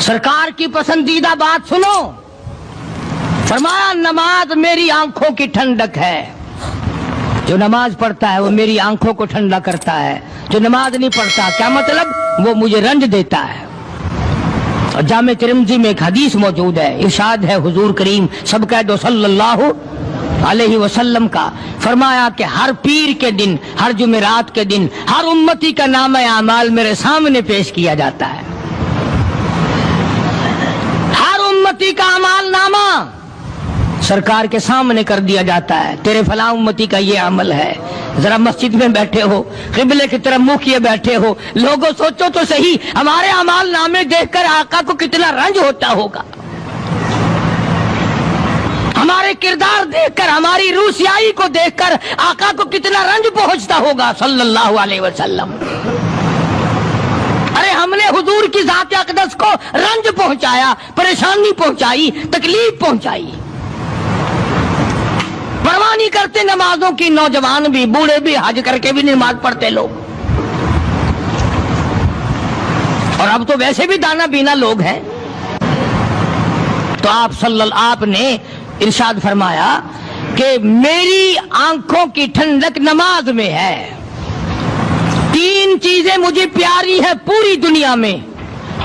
سرکار کی پسندیدہ بات سنو، فرمایا نماز میری آنکھوں کی ٹھنڈک ہے، جو نماز پڑھتا ہے وہ میری آنکھوں کو ٹھنڈا کرتا ہے، جو نماز نہیں پڑھتا کیا مطلب، وہ مجھے رنج دیتا ہے۔ اور جامع ترمذی میں ایک حدیث موجود ہے، ارشاد ہے حضور کریم سب کہہ دو صلی اللہ علیہ وسلم کا، فرمایا کہ ہر پیر کے دن، ہر جمعرات کے دن ہر امتی کا نامہ اعمال میرے سامنے پیش کیا جاتا ہے، ہر امتی کا اعمال نامہ سرکار کے سامنے کر دیا جاتا ہے، تیرے فلاں امتی کا یہ عمل ہے۔ ذرا مسجد میں بیٹھے ہو، قبلے کی طرف منہ کیے بیٹھے ہو، لوگوں سوچو تو صحیح ہمارے اعمال نامے دیکھ کر آقا کو کتنا رنج ہوتا ہوگا، ہمارے کردار دیکھ کر، ہماری روسیائی کو دیکھ کر آقا کو کتنا رنج پہنچتا ہوگا صلی اللہ علیہ وسلم۔ ارے ہم نے حضور کی ذات اقدس کو رنج پہنچایا، پریشانی پہنچائی، تکلیف پہنچائی، پرواہ نہیں کرتے نمازوں کی، نوجوان بھی بوڑھے بھی حج کر کے بھی نماز پڑھتے لوگ، اور اب تو ویسے بھی دانا بینا لوگ ہیں۔ تو آپ نے ارشاد فرمایا کہ میری آنکھوں کی ٹھنڈک نماز میں ہے، تین چیزیں مجھے پیاری ہے پوری دنیا میں،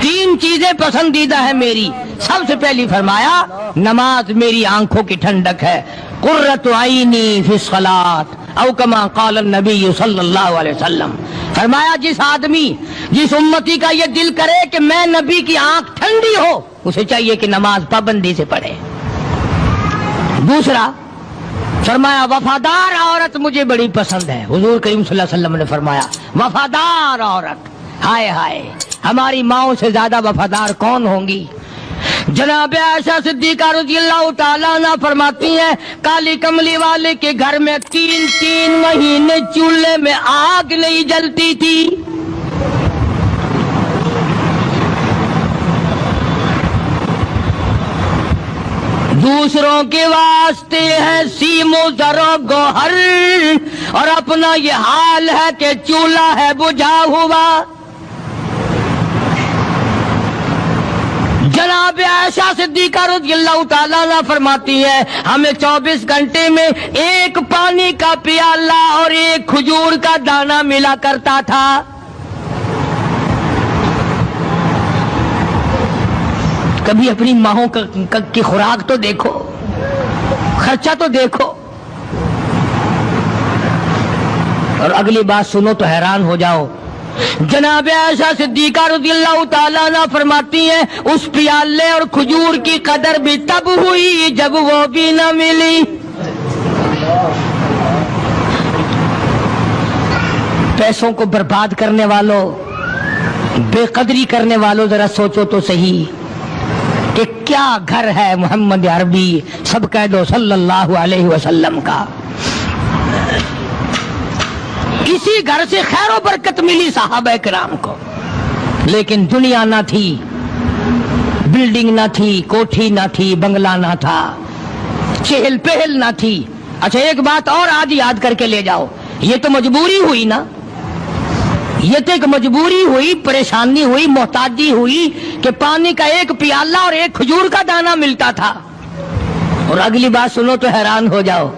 تین چیزیں پسندیدہ ہے میری۔ سب سے پہلی فرمایا نماز میری آنکھوں کی ٹھنڈک ہے، قرۃ عینی فی الصلاۃ او کما قال النبی صلی اللہ علیہ وسلم، فرمایا جس آدمی، جس امتی کا یہ دل کرے کہ میں نبی کی آنکھ ٹھنڈی ہو، اسے چاہیے کہ نماز پابندی سے پڑھے۔ دوسرا فرمایا وفادار عورت مجھے بڑی پسند ہے، حضور کریم صلی اللہ علیہ وسلم نے فرمایا وفادار عورت، ہائے ہائے ہماری ماؤں سے زیادہ وفادار کون ہوں گی؟ جناب عائشہ صدیقہ رضی اللہ تعالیٰ عنہ فرماتی ہیں کالی کملی والے کے گھر میں 3 مہینے چولہے میں آگ نہیں جلتی تھی، دوسروں کے واسطے ہے سیم و زر و گوہر، اور اپنا یہ حال ہے کہ چولہا ہے بجھا ہوا۔ جناب عائشہ صدیقہ رضی اللہ تعالیٰ عنہ فرماتی ہے ہمیں 24 گھنٹے میں ایک پانی کا پیالہ اور ایک کھجور کا دانہ ملا کرتا تھا۔ کبھی اپنی ماہوں کی خوراک تو دیکھو، خرچہ تو دیکھو، اور اگلی بات سنو تو حیران ہو جاؤ۔ جناب عائشہ صدیقہ رضی اللہ تعالیٰ عنہ فرماتی ہیں اس پیالے اور کھجور کی قدر بھی تب ہوئی جب وہ بھی نہ ملی۔ پیسوں کو برباد کرنے والوں، بے قدری کرنے والوں، ذرا سوچو تو صحیح کہ کیا گھر ہے محمد عربی سب کہہ دو صلی اللہ علیہ وسلم کا۔ اسی گھر سے خیر و برکت ملی صحابہ کرام کو، لیکن دنیا نہ تھی، بلڈنگ نہ تھی، کوٹھی نہ تھی، بنگلہ نہ تھا، چہل پہل نہ تھی۔ اچھا ایک بات اور آج یاد کر کے لے جاؤ، یہ تو مجبوری ہوئی نا، یہ تو ایک مجبوری ہوئی، پریشانی ہوئی، محتاجی ہوئی کہ پانی کا ایک پیالہ اور ایک کھجور کا دانہ ملتا تھا۔ اور اگلی بات سنو تو حیران ہو جاؤ،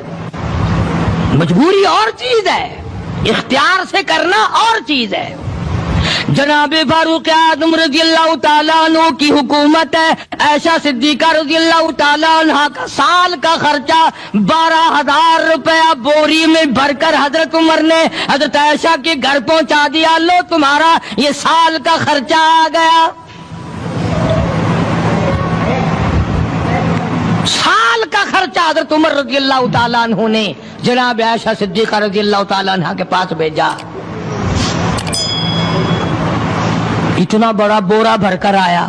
مجبوری اور چیز ہے، اختیار سے کرنا اور چیز ہے۔ جناب فاروق اعظم رضی اللہ تعالیٰ عنہ کی حکومت ہے، عائشہ صدیقہ رضی اللہ تعالیٰ عنہ کا سال کا خرچہ 12,000 روپیہ بوری میں بھر کر حضرت عمر نے حضرت عائشہ کے گھر پہنچا دیا، لو تمہارا یہ سال کا خرچہ آ گیا۔ سال کا خرچہ حضرت عمر رضی اللہ تعالیٰ عنہ نے جناب عائشہ صدیقہ رضی اللہ تعالیٰ عنہ کے پاس بھیجا۔ اتنا بڑا بورا بھر کر آیا،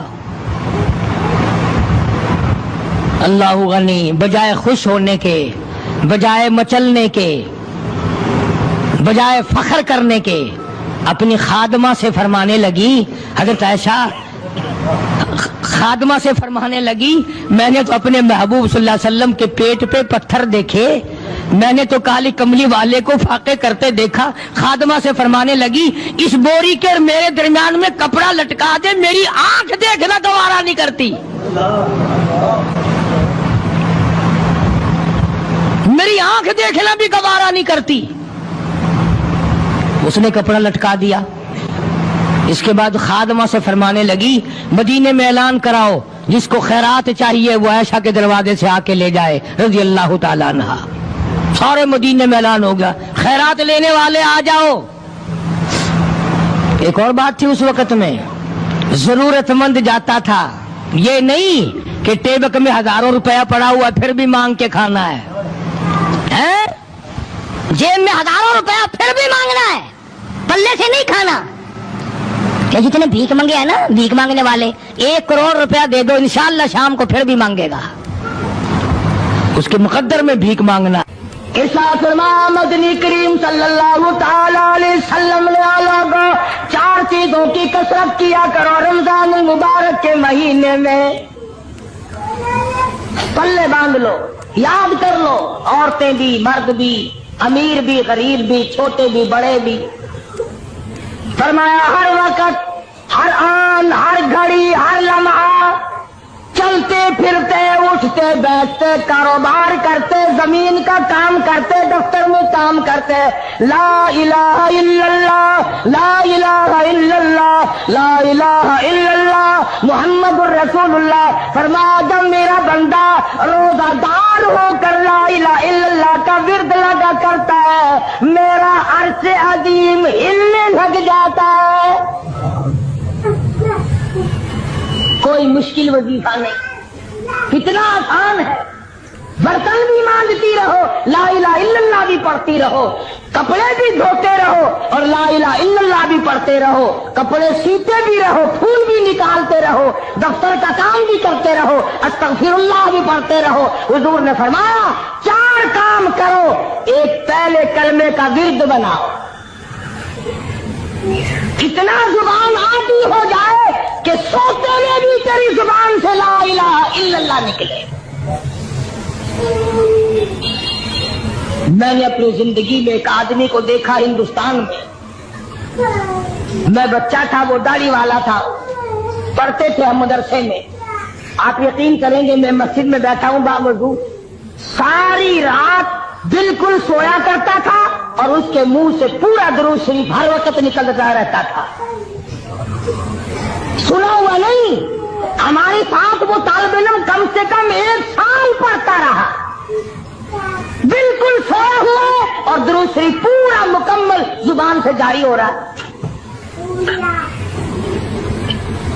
اللہ غنی، بجائے خوش ہونے کے، بجائے مچلنے کے، بجائے فخر کرنے کے، اپنی خادمہ سے فرمانے لگی، حضرت عائشہ خادمہ سے فرمانے لگی میں نے تو اپنے محبوب صلی اللہ علیہ وسلم کے پیٹ پہ پتھر دیکھے میں نے تو کالی کملی والے کو فاقے کرتے دیکھا. خادمہ سے فرمانے لگی اس بوری کے اور میرے درمیان میں کپڑا لٹکا دے, میری آنکھ دیکھنا گوارا نہیں کرتی, میری آنکھ دیکھنا بھی گوارا نہیں کرتی. اس نے کپڑا لٹکا دیا. اس کے بعد خادمہ سے فرمانے لگی مدینے میں اعلان کراؤ جس کو خیرات چاہیے وہ عائشہ کے دروازے سے آ کے لے جائے رضی اللہ تعالیٰ عنہا. سارے مدینے میں اعلان ہو گیا خیرات لینے والے آ جاؤ. ایک اور بات تھی اس وقت میں, ضرورت مند جاتا تھا, یہ نہیں کہ ٹیبک میں ہزاروں روپیہ پڑا ہوا پھر بھی مانگ کے کھانا ہے, جیب میں ہزاروں روپیہ پھر بھی مانگنا ہے, پلے سے نہیں کھانا. کہ جتنے بھیک مانگے ہیں نا بھیک مانگنے والے, 1 کروڑ روپیہ دے دو انشاءاللہ شام کو پھر بھی مانگے گا. اس کے مقدر میں بھیک مانگنا. ارشاد فرمایا مدنی کریم صلی اللہ تعالی علیہ وسلم نے لوگوں 4 چیزوں کی کثرت کیا کرو رمضان المبارک کے مہینے میں. پلے باندھ لو, یاد کر لو, عورتیں بھی مرد بھی, امیر بھی غریب بھی, چھوٹے بھی بڑے بھی. فرمایا ہر وقت, ہر آن, ہر گھڑی, ہر لمحہ چلتے پھرتے اٹھتے بیٹھتے کاروبار کرتے زمین کا کام کرتے دفتر میں کام کرتے لا الہ الا اللہ لا الہ الا اللہ لا الہ الا اللہ محمد الرسول اللہ. فرمایا جب میرا بندہ روزہ دار ہو کر لا الہ الا اللہ کا ورد لگا کرتا ہے میرا عرش عظیم ہلنے لگ جاتا ہے. کوئی مشکل وظیفہ نہیں, کتنا آسان ہے. برتن بھی مانجتی رہو, لا الہ الا اللہ بھی پڑھتی رہو, کپڑے بھی دھوتے رہو اور لا الہ الا اللہ بھی پڑھتے رہو, کپڑے سیتے بھی رہو, پھول بھی نکالتے رہو, دفتر کا کام بھی کرتے رہو, استغفر اللہ بھی پڑھتے رہو. حضور نے فرمایا 4 کام کرو, ایک پہلے کلمے کا ورد بناؤ. کتنا زبان عادی ہو جائے کہ سوتے میں بھی تیری زبان سے لا الہ الا اللہ نکلے. میں نے اپنی زندگی میں ایک آدمی کو دیکھا ہندوستان میں بچہ تھا, وہ داڑھی والا تھا, پڑھتے تھے ہم مدرسے میں. آپ یقین کریں گے میں مسجد میں بیٹھا ہوں باوضو, ساری رات بالکل سویا کرتا تھا اور اس کے منہ سے پورا درود شریف ہر وقت نکلتا رہتا تھا. سنا ہوا نہیں, ہمارے ساتھ وہ طالب علم کم سے کم 1 سال پڑھتا رہا, بالکل سویا ہوا اور درود شریف پورا مکمل زبان سے جاری ہو رہا.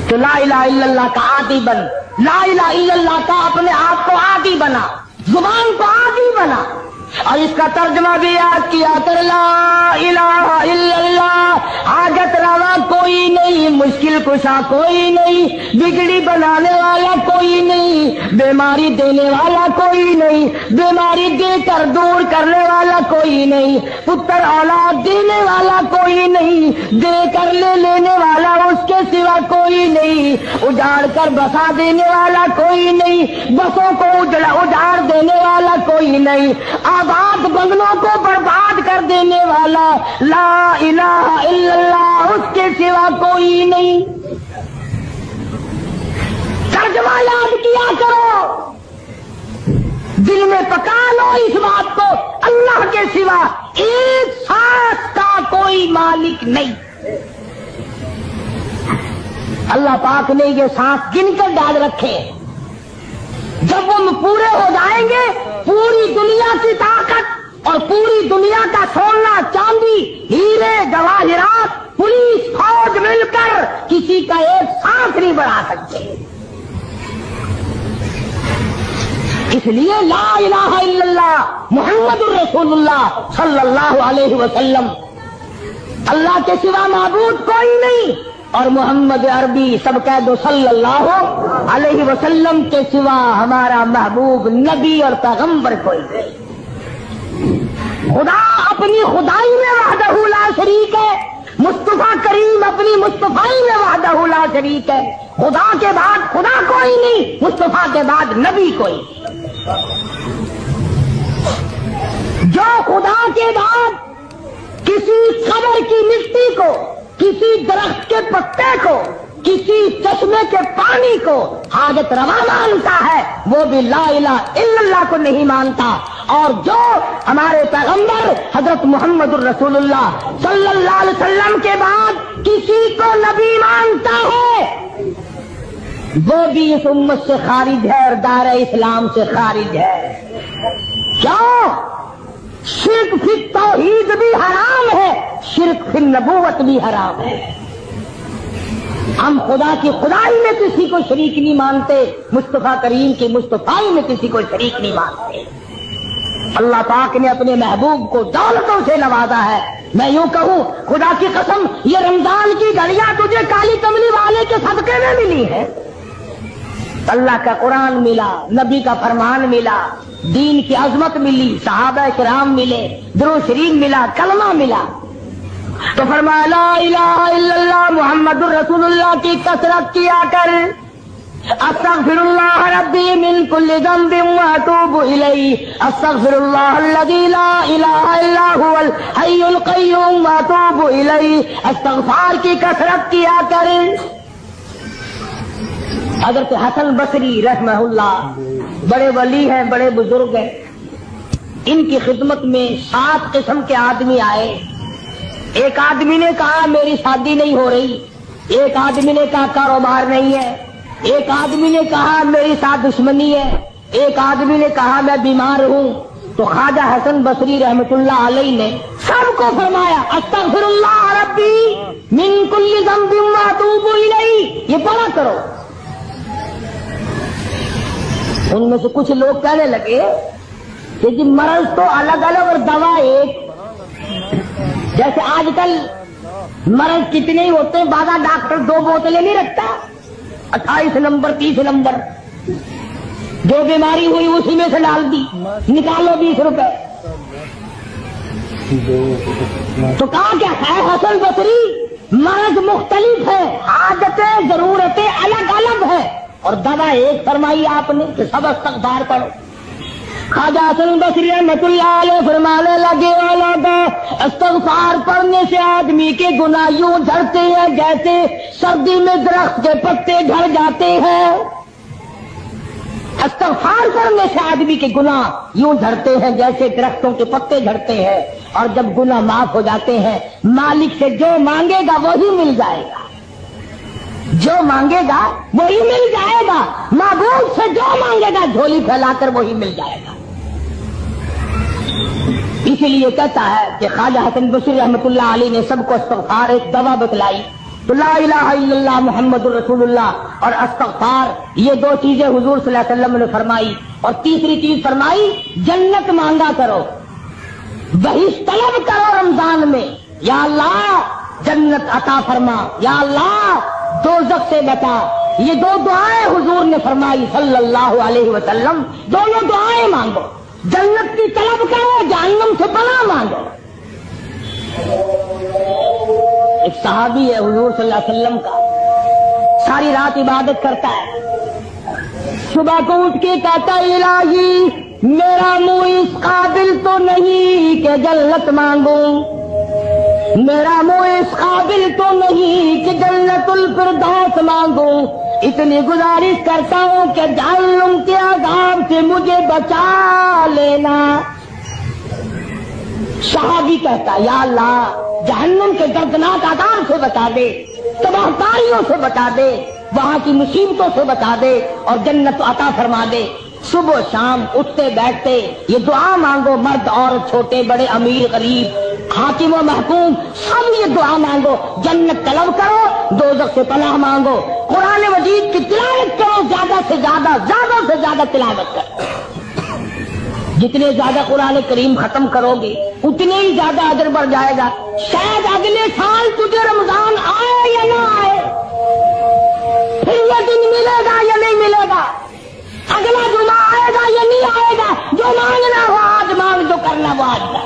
تو لا الہ الا اللہ کا عادی بن, لا الہ الا اللہ کا اپنے آپ کو عادی بنا, زبان کو عادی بنا. اور اس کا ترجمہ بھی یاد کیا کر لا الہ الا اللہ, حاجت روا کوئی نہیں, مشکل کشا کوئی نہیں, بگڑی بنانے والا کوئی نہیں, بیماری دینے والا کوئی نہیں, بیماری دے کر دور کرنے والا کوئی نہیں, پتر اولاد دینے والا کوئی نہیں, دے کر لے لینے والا اس کے سوا کوئی نہیں, اجاڑ کر بسا دینے والا کوئی نہیں, بسوں کو اجاڑ دینے والا کوئی نہیں, آباد بنگلوں کو برباد کر دینے والا لا الہ الا اللہ اس کے سوا کوئی نہیں. ترجمہ یاد کیا کرو, دل میں پکا لو اس بات کو, اللہ کے سوا ایک سانس کا کوئی مالک نہیں. اللہ پاک نے یہ سانس گن کر ڈال رکھے, جب وہ پورے ہو جائیں گے پوری دنیا کی طاقت اور پوری دنیا کا سونا چاندی ہیرے جواہرات پولیس فوج مل کر کسی کا ایک سانس نہیں بڑھا سکتے. اس لیے لا الہ الا اللہ محمد الرسول اللہ صلی اللہ علیہ وسلم, اللہ کے سوا معبود کوئی نہیں, اور محمد عربی سب کہہ دو صلی اللہ علیہ وسلم کے سوا ہمارا محبوب نبی اور پیغمبر کوئی نہیں. خدا اپنی خدائی میں وحدہ لا شریک ہے, مصطفیٰ کریم اپنی مصطفائی میں وحدہ لا شریک ہے. خدا کے بعد خدا کوئی نہیں, مصطفیٰ کے بعد نبی کوئی. جو خدا کے بعد کسی قبر کی مٹی کو، کسی درخت کے پتے کو، کسی چشمے کے پانی کو حاجت روا مانتا ہے وہ بھی لا الہ الا اللہ کو نہیں مانتا. اور جو ہمارے پیغمبر حضرت محمد الرسول اللہ صلی اللہ علیہ وسلم کے بعد کسی کو نبی مانتا ہے وہ بھی اس امت سے خارج ہے اور دائرہ اسلام سے خارج ہے. کیوں؟ شرک فی توحید بھی حرام ہے، شرک فی نبوت بھی حرام ہے. ہم خدا کی خدائی میں کسی کو شریک نہیں مانتے، مصطفیٰ کریم کی مصطفائی میں کسی کو شریک نہیں مانتے. اللہ پاک نے اپنے محبوب کو دولتوں سے نوازا ہے. میں یوں کہوں خدا کی قسم یہ رمضان کی گھڑیاں تجھے کالی کملی والے کے صدقے میں ملی ہے. اللہ کا قرآن ملا، نبی کا فرمان ملا، دین کی عظمت ملی، صحابہ کرام ملے، درود شریف ملا، کلمہ ملا. تو فرمایا لا الہ الا اللہ محمد الرسول اللہ کی کثرت کیا کر. استغفر اللہ ربی من کل ذنب واتوب الیہ، استغفر اللہ الذی لا الہ الا هو الحی القیوم واتوب الیہ. استغفار کی کثرت کیا کر. حضرت حسن بصری رحمہ اللہ بڑے ولی ہیں، بڑے بزرگ ہیں. ان کی خدمت میں 7 قسم کے آدمی آئے. ایک آدمی نے کہا میری شادی نہیں ہو رہی، ایک آدمی نے کہا کاروبار نہیں ہے، ایک آدمی نے کہا میری ساتھ دشمنی ہے، ایک آدمی نے کہا میں بیمار ہوں. تو خواجہ حسن بصری رحمۃ اللہ علیہ نے سب کو فرمایا استغفر اللہ ربی من کل ذنب واتوب الیہ، یہ پڑھا کرو. ان میں سے کچھ لوگ کہنے لگے کہ جی مرض تو الگ الگ اور دوا ایک. جیسے آج کل مرض کتنے ہی ہوتے ہیں، بعض ڈاکٹر 2 بوتلیں نہیں رکھتا، 28 نمبر 30 نمبر، جو بیماری ہوئی اسی میں سے ڈال دی، نکالو 20 روپے. تو کہا کیا ہے حسن بصری مرض مختلف ہے، عادتیں ضرورتیں الگ الگ ہے اور دوا ایک فرمائی آپ نے کہ سب استغفار پڑھو. خواجہ حسن بصری رحمۃ اللہ علیہ فرمانے لگے استغفار پڑھنے سے آدمی کے گناہ یوں جھڑتے ہیں جیسے سردی میں درخت کے پتے جھڑ جاتے ہیں. استغفار کرنے سے آدمی کے گناہ یوں جھڑتے ہیں جیسے درختوں کے پتے جھڑتے ہیں. اور جب گناہ معاف ہو جاتے ہیں مالک سے جو مانگے گا وہی مل جائے گا، جو مانگے گا وہی مل جائے گا. معبود سے جو مانگے گا جھولی پھیلا کر وہی مل جائے گا. اسی لیے کہتا ہے کہ خواجہ حسن بصری رحمۃ اللہ علیہ نے سب کو استغفار ایک دوا بتلائی. تو لا الہ الا اللہ محمد الرسول اللہ اور استغفار یہ 2 چیزیں حضور صلی اللہ علیہ وسلم نے فرمائی. اور تیسری چیز فرمائی جنت مانگا کرو، بہشت طلب کرو رمضان میں. یا اللہ جنت عطا فرما، یا اللہ دوزخ سے بچا. یہ 2 دعائیں حضور نے فرمائی صلی اللہ علیہ وسلم. دونوں دعائیں مانگو، جنت کی طلب کرو، جہنم سے پناہ مانگو. ایک صحابی ہے حضور صلی اللہ علیہ وسلم کا، ساری رات عبادت کرتا ہے، صبح کو اٹھ کے کہتا ہے الہی میرا منہ اس قابل تو نہیں کہ جنت مانگوں، میرا منہ اس قابل تو نہیں کہ جنت الفردوس مانگوں. اتنی گزارش کرتا ہوں کہ جہنم کے عذاب سے مجھے بچا لینا. صحابی کہتا یا اللہ جہنم کے دردناک عذاب سے بچا دے، تباہ کاریوں سے بچا دے، وہاں کی مصیبتوں سے بچا دے اور جنت عطا فرما دے. صبح شام اٹھتے بیٹھتے یہ دعا مانگو، مرد عورت چھوٹے بڑے امیر غریب حاکم و محکوم سب یہ دعا مانگو. جنت طلب کرو، دوزخ سے پناہ مانگو. قرآن مجید کی تلاوت کرو، زیادہ سے زیادہ تلاوت کرو. جتنے زیادہ قرآن کریم ختم کرو گے اتنے ہی زیادہ اجر بڑھ جائے گا. شاید اگلے سال تجھے رمضان آئے یا نہ آئے، پھر یہ دن ملے گا یا نہیں ملے گا، اگلا جمعہ آئے گا یا نہیں آئے گا. جو مانگنا ہو آج مانگ، جو کرنا وہ آج کر.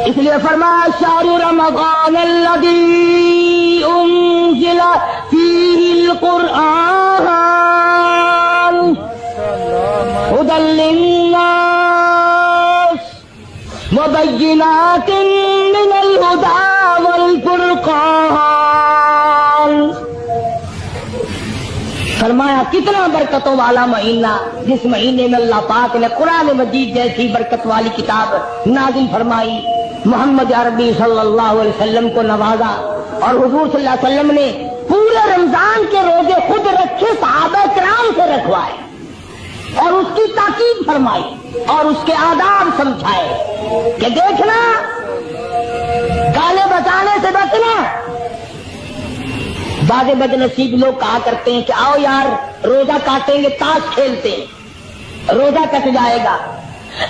اس لیے فرمایا شہر رمضان الذی انزل فیہ القرآن هدى للناس بينات من الهدى والفرقان. فرمایا کتنا برکتوں والا مہینہ، جس مہینے میں اللہ پاک نے قرآن مجید جیسی برکت والی کتاب نازل فرمائی، محمد عربی صلی اللہ علیہ وسلم کو نوازا، اور حضور صلی اللہ علیہ وسلم نے پورے رمضان کے روزے خود رکھے، صحابہ کرام سے رکھوائے، اور اس کی تاکید فرمائی اور اس کے آداب سمجھائے کہ دیکھنا، گانے بجانے سے بچنا. بعض بد نصیب لوگ کہا کرتے ہیں کہ آؤ یار روزہ کاٹیں گے، تاش کھیلتے ہیں، روزہ کٹ جائے گا.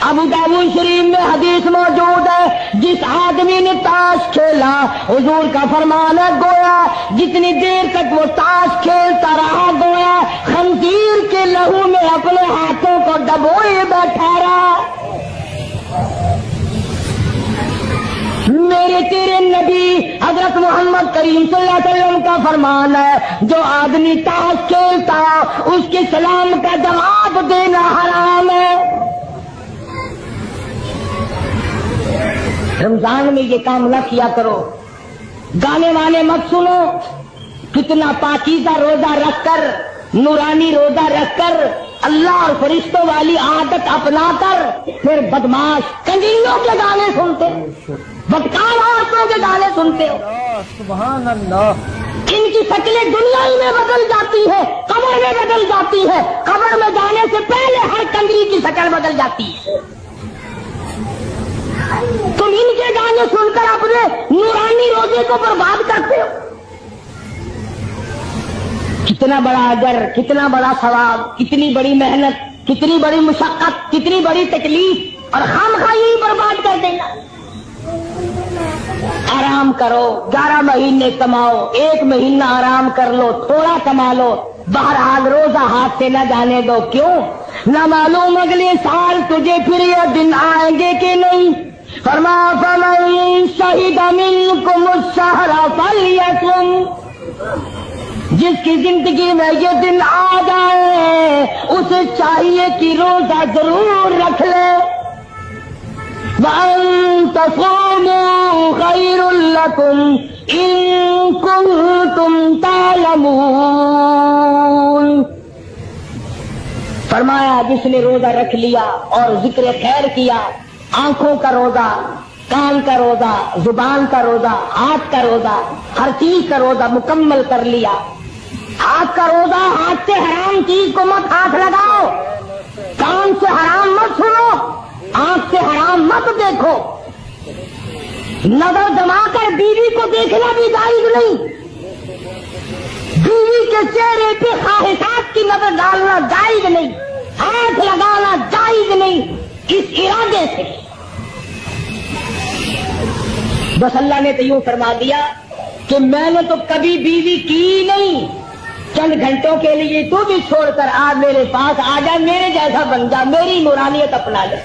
ابو داؤد شریف میں حدیث موجود ہے، جس آدمی نے تاش کھیلا، حضور کا فرمان ہے، گویا جتنی دیر تک وہ تاش کھیلتا رہا گویا خنزیر کے لہو میں اپنے ہاتھوں کو ڈبوئے بیٹھا رہا. میرے تیرے نبی حضرت محمد کریم صلی اللہ علیہ وسلم کا فرمان ہے، جو آدمی تاش کھیلتا اس کے سلام کا جواب دینا حرام ہے. رمضان میں یہ کام نہ کیا کرو، گانے وانے مت سنو. کتنا پاکیزہ روزہ رکھ کر، نورانی روزہ رکھ کر، اللہ اور فرشتوں والی عادت اپنا کر پھر بدماش کنجریوں کے گانے سنتے ہو، بدکار عورتوں کے گانے سنتے ہو. سبحان اللہ. ان کی شکلیں دنیا ہی میں بدل جاتی ہے، قبر میں بدل جاتی ہے، قبر میں جانے سے پہلے ہر کنجری کی شکل بدل جاتی ہے. تم ان کے گانے سن کر اپنے نورانی روزے کو برباد کرتے ہو. کتنا بڑا اجر، کتنا بڑا ثواب، کتنی بڑی محنت، کتنی بڑی مشقت، کتنی بڑی تکلیف، اور خامخواہ یہی برباد کر دینا. آرام کرو، 11 مہینے کماؤ، 1 مہینہ آرام کر لو، تھوڑا کما لو، بہرحال روزہ ہاتھ سے نہ جانے دو. کیوں؟ نہ معلوم اگلے سال تجھے پھر یہ دن آئیں گے کہ نہیں. فرمایا فمن شہد منکم الشہر فلیصم، جس کی زندگی میں یہ دن آ جائے اسے چاہیے کہ روزہ ضرور رکھ لے. وَأَن تَصُومُوا خَيْرٌ لَكُمْ إِن كُنتُمْ تَعْلَمُونَ. فرمایا جس نے روزہ رکھ لیا اور ذکر خیر کیا، آنکھوں کا روزہ، کان کا روزہ، زبان کا روزہ، ہاتھ کا روزہ، ہر چیز کا روزہ مکمل کر لیا. ہاتھ کا روزہ، ہاتھ سے حرام چیز کو مت ہاتھ لگاؤ، کان سے حرام مت سنو، آنکھ سے حرام مت دیکھو، نظر جما کر بیوی کو دیکھنا بھی جائز نہیں، بیوی کے چہرے پہ خواہشات کی نظر ڈالنا جائز نہیں، ہاتھ لگانا جائز نہیں، اس ارادے سے. بس اللہ نے تو یوں فرما دیا کہ میں نے تو کبھی بیوی کی نہیں، چند گھنٹوں کے لیے تو بھی چھوڑ کر آ میرے پاس آ جا، میرے جیسا بن جا، میری نورانیت اپنا لے،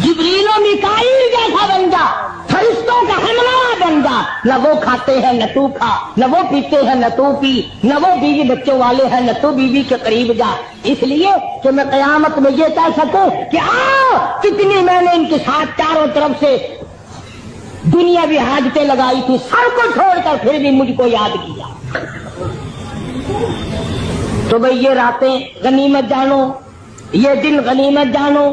جبریل و میکائیل جیسا بن جا، فرشتوں کا ہمراہ بن جا. نہ وہ کھاتے ہیں نہ تو کھا، نہ وہ پیتے ہیں نہ تو پی، نہ وہ بیوی بچوں والے ہیں نہ تو بیوی کے قریب جا، اس لیے کہ میں قیامت میں یہ کہہ سکوں کہ آؤ کتنی میں نے ان کے ساتھ چاروں طرف سے دنیا بھی حاجتیں لگائی تھی، سب کو چھوڑ کر پھر بھی مجھ کو یاد کیا. تو بھئی یہ راتیں غنیمت جانو، یہ دن غنیمت جانو،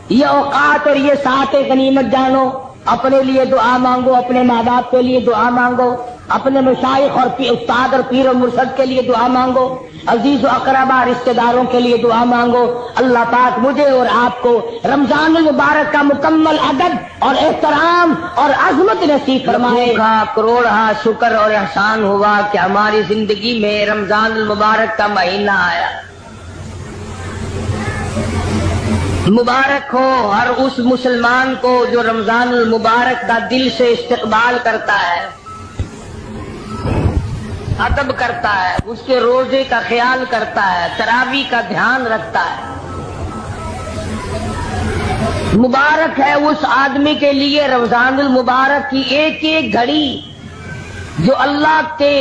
یہ اوقات اور یہ ساعتیں غنیمت جانو. اپنے لیے دعا مانگو، اپنے ماں باپ کے لیے دعا مانگو، اپنے مشائخ اور استاد اور پیر و مرشد کے لیے دعا مانگو، عزیز و اقربا رشتہ داروں کے لیے دعا مانگو. اللہ پاک مجھے اور آپ کو رمضان المبارک کا مکمل ادب اور احترام اور عظمت نصیب فرمائے. کروڑا شکر اور احسان ہوا کہ ہماری زندگی میں رمضان المبارک کا مہینہ آیا. مبارک ہو ہر اس مسلمان کو جو رمضان المبارک کا دل سے استقبال کرتا ہے، ادب کرتا ہے، اس کے روزے کا خیال کرتا ہے، تراویح کا دھیان رکھتا ہے. مبارک ہے اس آدمی کے لیے رمضان المبارک کی ایک ایک گھڑی جو اللہ کے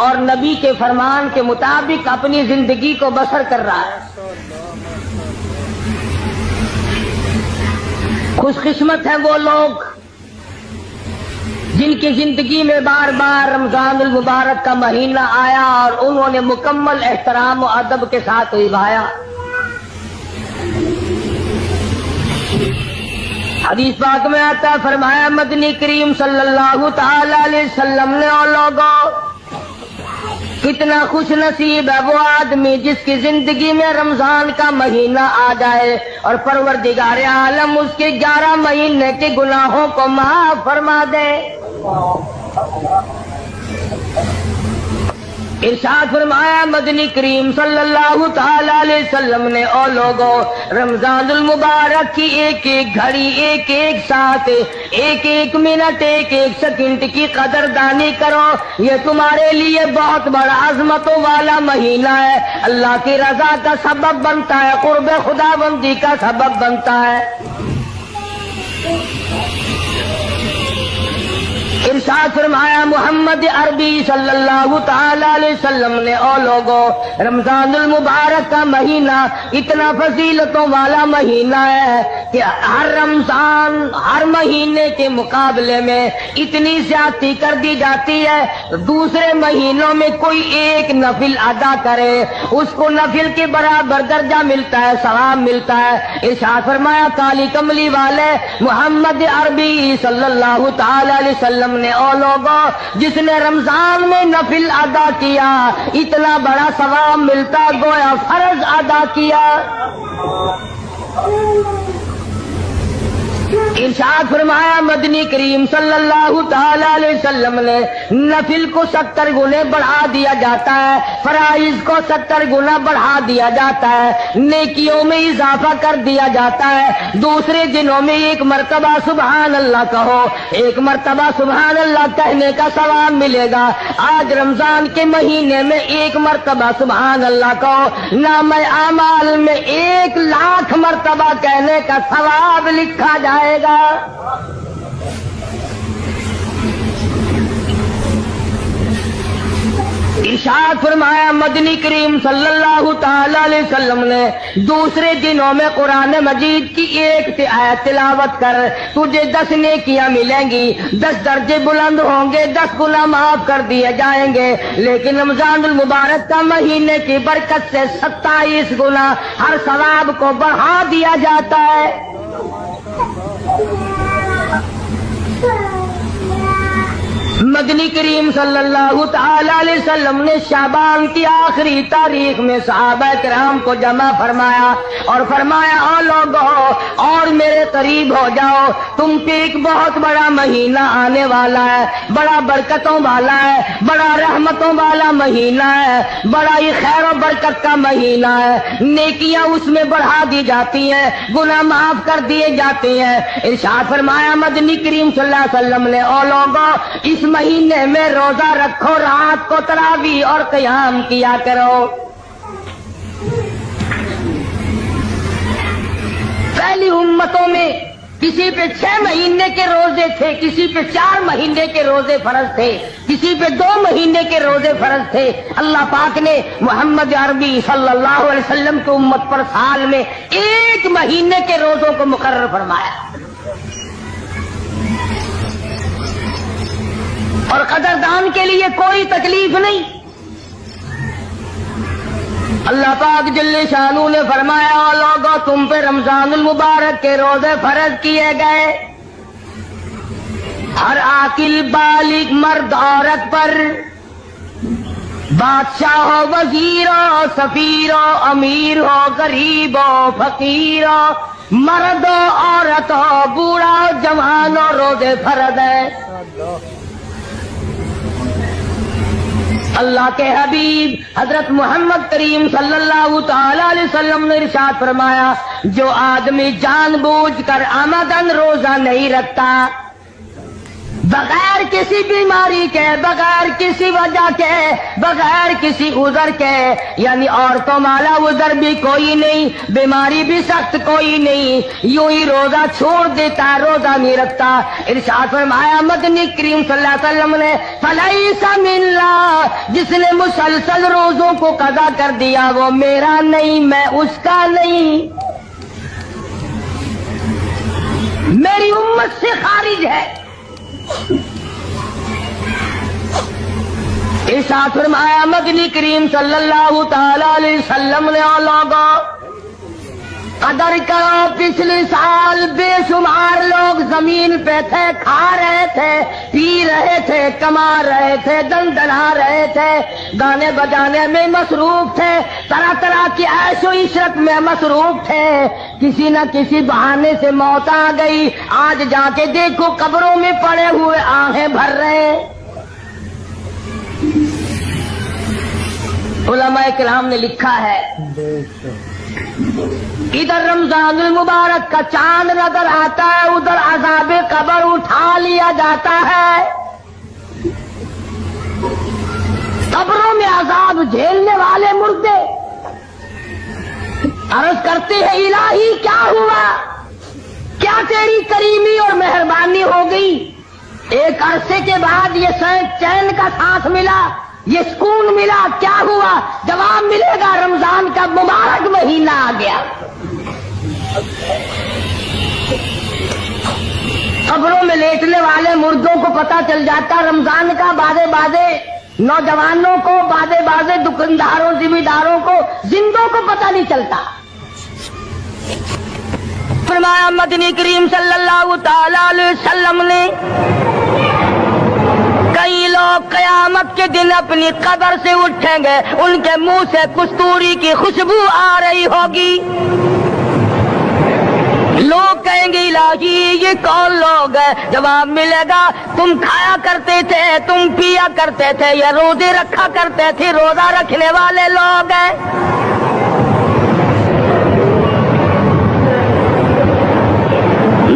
اور نبی کے فرمان کے مطابق اپنی زندگی کو بسر کر رہا ہے. خوش قسمت ہیں وہ لوگ جن کی زندگی میں بار بار رمضان المبارک کا مہینہ آیا اور انہوں نے مکمل احترام و ادب کے ساتھ نبھایا۔ حدیث پاک میں آتا ہے، فرمایا مدنی کریم صلی اللہ تعالی علیہ وسلم نے، اور لوگوں کتنا خوش نصیب ہے وہ آدمی جس کی زندگی میں رمضان کا مہینہ آ جائے اور پروردگار عالم اس کے 11 مہینے کے گناہوں کو معاف فرما دے۔ ارشاد فرمایا مدنی کریم صلی اللہ تعالی علیہ وسلم نے، او لوگوں رمضان المبارک کی ایک ایک گھڑی، ایک ایک ساتھ، ایک ایک منٹ، ایک ایک سیکنڈ کی قدردانی کرو، یہ تمہارے لیے بہت بڑا عظمتوں والا مہینہ ہے، اللہ کی رضا کا سبب بنتا ہے، قرب خدا بندی کا سبب بنتا ہے۔ ارشاد فرمایا محمد عربی صلی اللہ تعالی علیہ وسلم نے، او لوگوں رمضان المبارک کا مہینہ اتنا فضیلتوں والا مہینہ ہے کہ ہر رمضان ہر مہینے کے مقابلے میں اتنی زیادتی کر دی جاتی ہے، دوسرے مہینوں میں کوئی ایک نفل ادا کرے اس کو نفل کے برابر درجہ ملتا ہے، ثواب ملتا ہے۔ ارشاد فرمایا کالی کملی والے محمد عربی صلی اللہ تعالی علیہ وسلم نے، او لوگوں جس نے رمضان میں نفل ادا کیا اتنا بڑا ثواب ملتا گویا فرض ادا کیا۔ ارشاد فرمایا مدنی کریم صلی اللہ تعالی علیہ وسلم نے، نفل کو 70 گنے بڑھا دیا جاتا ہے، فرائض کو 70 گنا بڑھا دیا جاتا ہے، نیکیوں میں اضافہ کر دیا جاتا ہے۔ دوسرے دنوں میں ایک مرتبہ سبحان اللہ کہو، ایک مرتبہ سبحان اللہ کہنے کا ثواب ملے گا۔ آج رمضان کے مہینے میں ایک مرتبہ سبحان اللہ کہو، نام اعمال میں 1,00,000 مرتبہ کہنے کا ثواب لکھا جائے گا۔ ارشاد فرمایا مدنی کریم صلی اللہ تعالی علیہ وسلم نے، دوسرے دنوں میں قرآن مجید کی 1 آیت تلاوت کر، تجھے 10 نیکیاں ملیں گی، 10 درجے بلند ہوں گے، 10 گناہ معاف کر دیے جائیں گے۔ لیکن رمضان المبارک کا مہینے کی برکت سے 27 گنا ہر ثواب کو بڑھا دیا جاتا ہے۔ مدنی کریم صلی اللہ تعالی علیہ وسلم نے شعبان کی آخری تاریخ میں صحابہ کرام کو جمع فرمایا اور فرمایا، او لوگوں اور میرے قریب ہو جاؤ، تم پہ ایک بہت بڑا مہینہ آنے والا ہے، بڑا برکتوں والا ہے، بڑا رحمتوں والا مہینہ ہے، بڑا ہی خیر و برکت کا مہینہ ہے، نیکیاں اس میں بڑھا دی جاتی ہیں، گناہ معاف کر دیے جاتے ہیں۔ ارشاد فرمایا مدنی کریم صلی اللہ علیہ وسلم نے، او لوگوں اس مہینے میں روزہ رکھو، رات کو تراویح اور قیام کیا کرو۔ پہلی امتوں میں کسی پہ 6 مہینے کے روزے تھے، کسی پہ 4 مہینے کے روزے فرض تھے، کسی پہ 2 مہینے کے روزے فرض تھے۔ اللہ پاک نے محمد عربی صلی اللہ علیہ وسلم کی امت پر سال میں 1 مہینے کے روزوں کو مقرر فرمایا، اور قدردان کے لیے کوئی تکلیف نہیں۔ اللہ پاک جل شانہ نے فرمایا، او لوگوں تم پہ رمضان المبارک کے روزے فرض کیے گئے، ہر عاقل بالغ مرد عورت پر، بادشاہ ہو، وزیر ہو، سفیر ہو، امیر ہو، غریب ہو، فقیر ہو، مرد ہو، عورت ہو، بوڑھا ہو، جوان ہو، روزے فرض ہے۔ اللہ کے حبیب حضرت محمد کریم صلی اللہ تعالی علیہ وسلم نے ارشاد فرمایا، جو آدمی جان بوجھ کر عمدن روزہ نہیں رکھتا، بغیر کسی بیماری کے، بغیر کسی وجہ کے، بغیر کسی عذر کے، یعنی عورتوں والا عذر بھی کوئی نہیں، بیماری بھی سخت کوئی نہیں، یوں ہی روزہ چھوڑ دیتا، روزہ نہیں رکھتا، ارشاد فرمایا مدنی کریم صلی اللہ علیہ وسلم نے، فلیس منا، جس نے مسلسل روزوں کو قضا کر دیا وہ میرا نہیں، میں اس کا نہیں۔ میری امت سے خارج ہے. ارشاد فرمایا مدنی کریم صلی اللہ تعالی علیہ وسلم نے لوگوں قدر کرو پچھلے سال بے شمار لوگ زمین پہ تھے, کھا رہے تھے, پی رہے تھے, کما رہے تھے, دندنا رہے تھے, گانے بجانے میں مصروف تھے, طرح طرح کی عیش و عشرت میں مصروف تھے. کسی نہ کسی بہانے سے موت آ گئی. آج جا کے دیکھو قبروں میں پڑے ہوئے آہیں بھر رہے. علماء کرام نے لکھا ہے ادھر رمضان المبارک کا چاند نظر آتا ہے, ادھر عذاب قبر اٹھا لیا جاتا ہے. قبروں میں عذاب جھیلنے والے مردے عرض کرتے ہیں الہی کیا ہوا, کیا تیری کریمی اور مہربانی ہو گئی. ایک عرصے کے بعد یہ چین کا سانس ملا, یہ سکون ملا, کیا ہوا؟ جواب ملے گا رمضان کا مبارک مہینہ آ گیا. قبروں میں لیٹنے والے مردوں کو پتہ چل جاتا رمضان کا, بازے بازے نوجوانوں کو, بازے بازے دکانداروں, ذمہ داروں کو, زندوں کو پتہ نہیں چلتا. فرمایا مدنی کریم صلی اللہ تعالی علیہ وسلم نے کئی لوگ قیامت کے دن اپنی قبر سے اٹھیں گے, ان کے منہ سے کستوری کی خوشبو آ رہی ہوگی. لوگ کہیں گے الہی یہ کون لوگ ہیں؟ جواب ملے گا تم کھایا کرتے تھے, تم پیا کرتے تھے, یا روزے رکھا کرتے تھے, روزہ رکھنے والے لوگ ہیں.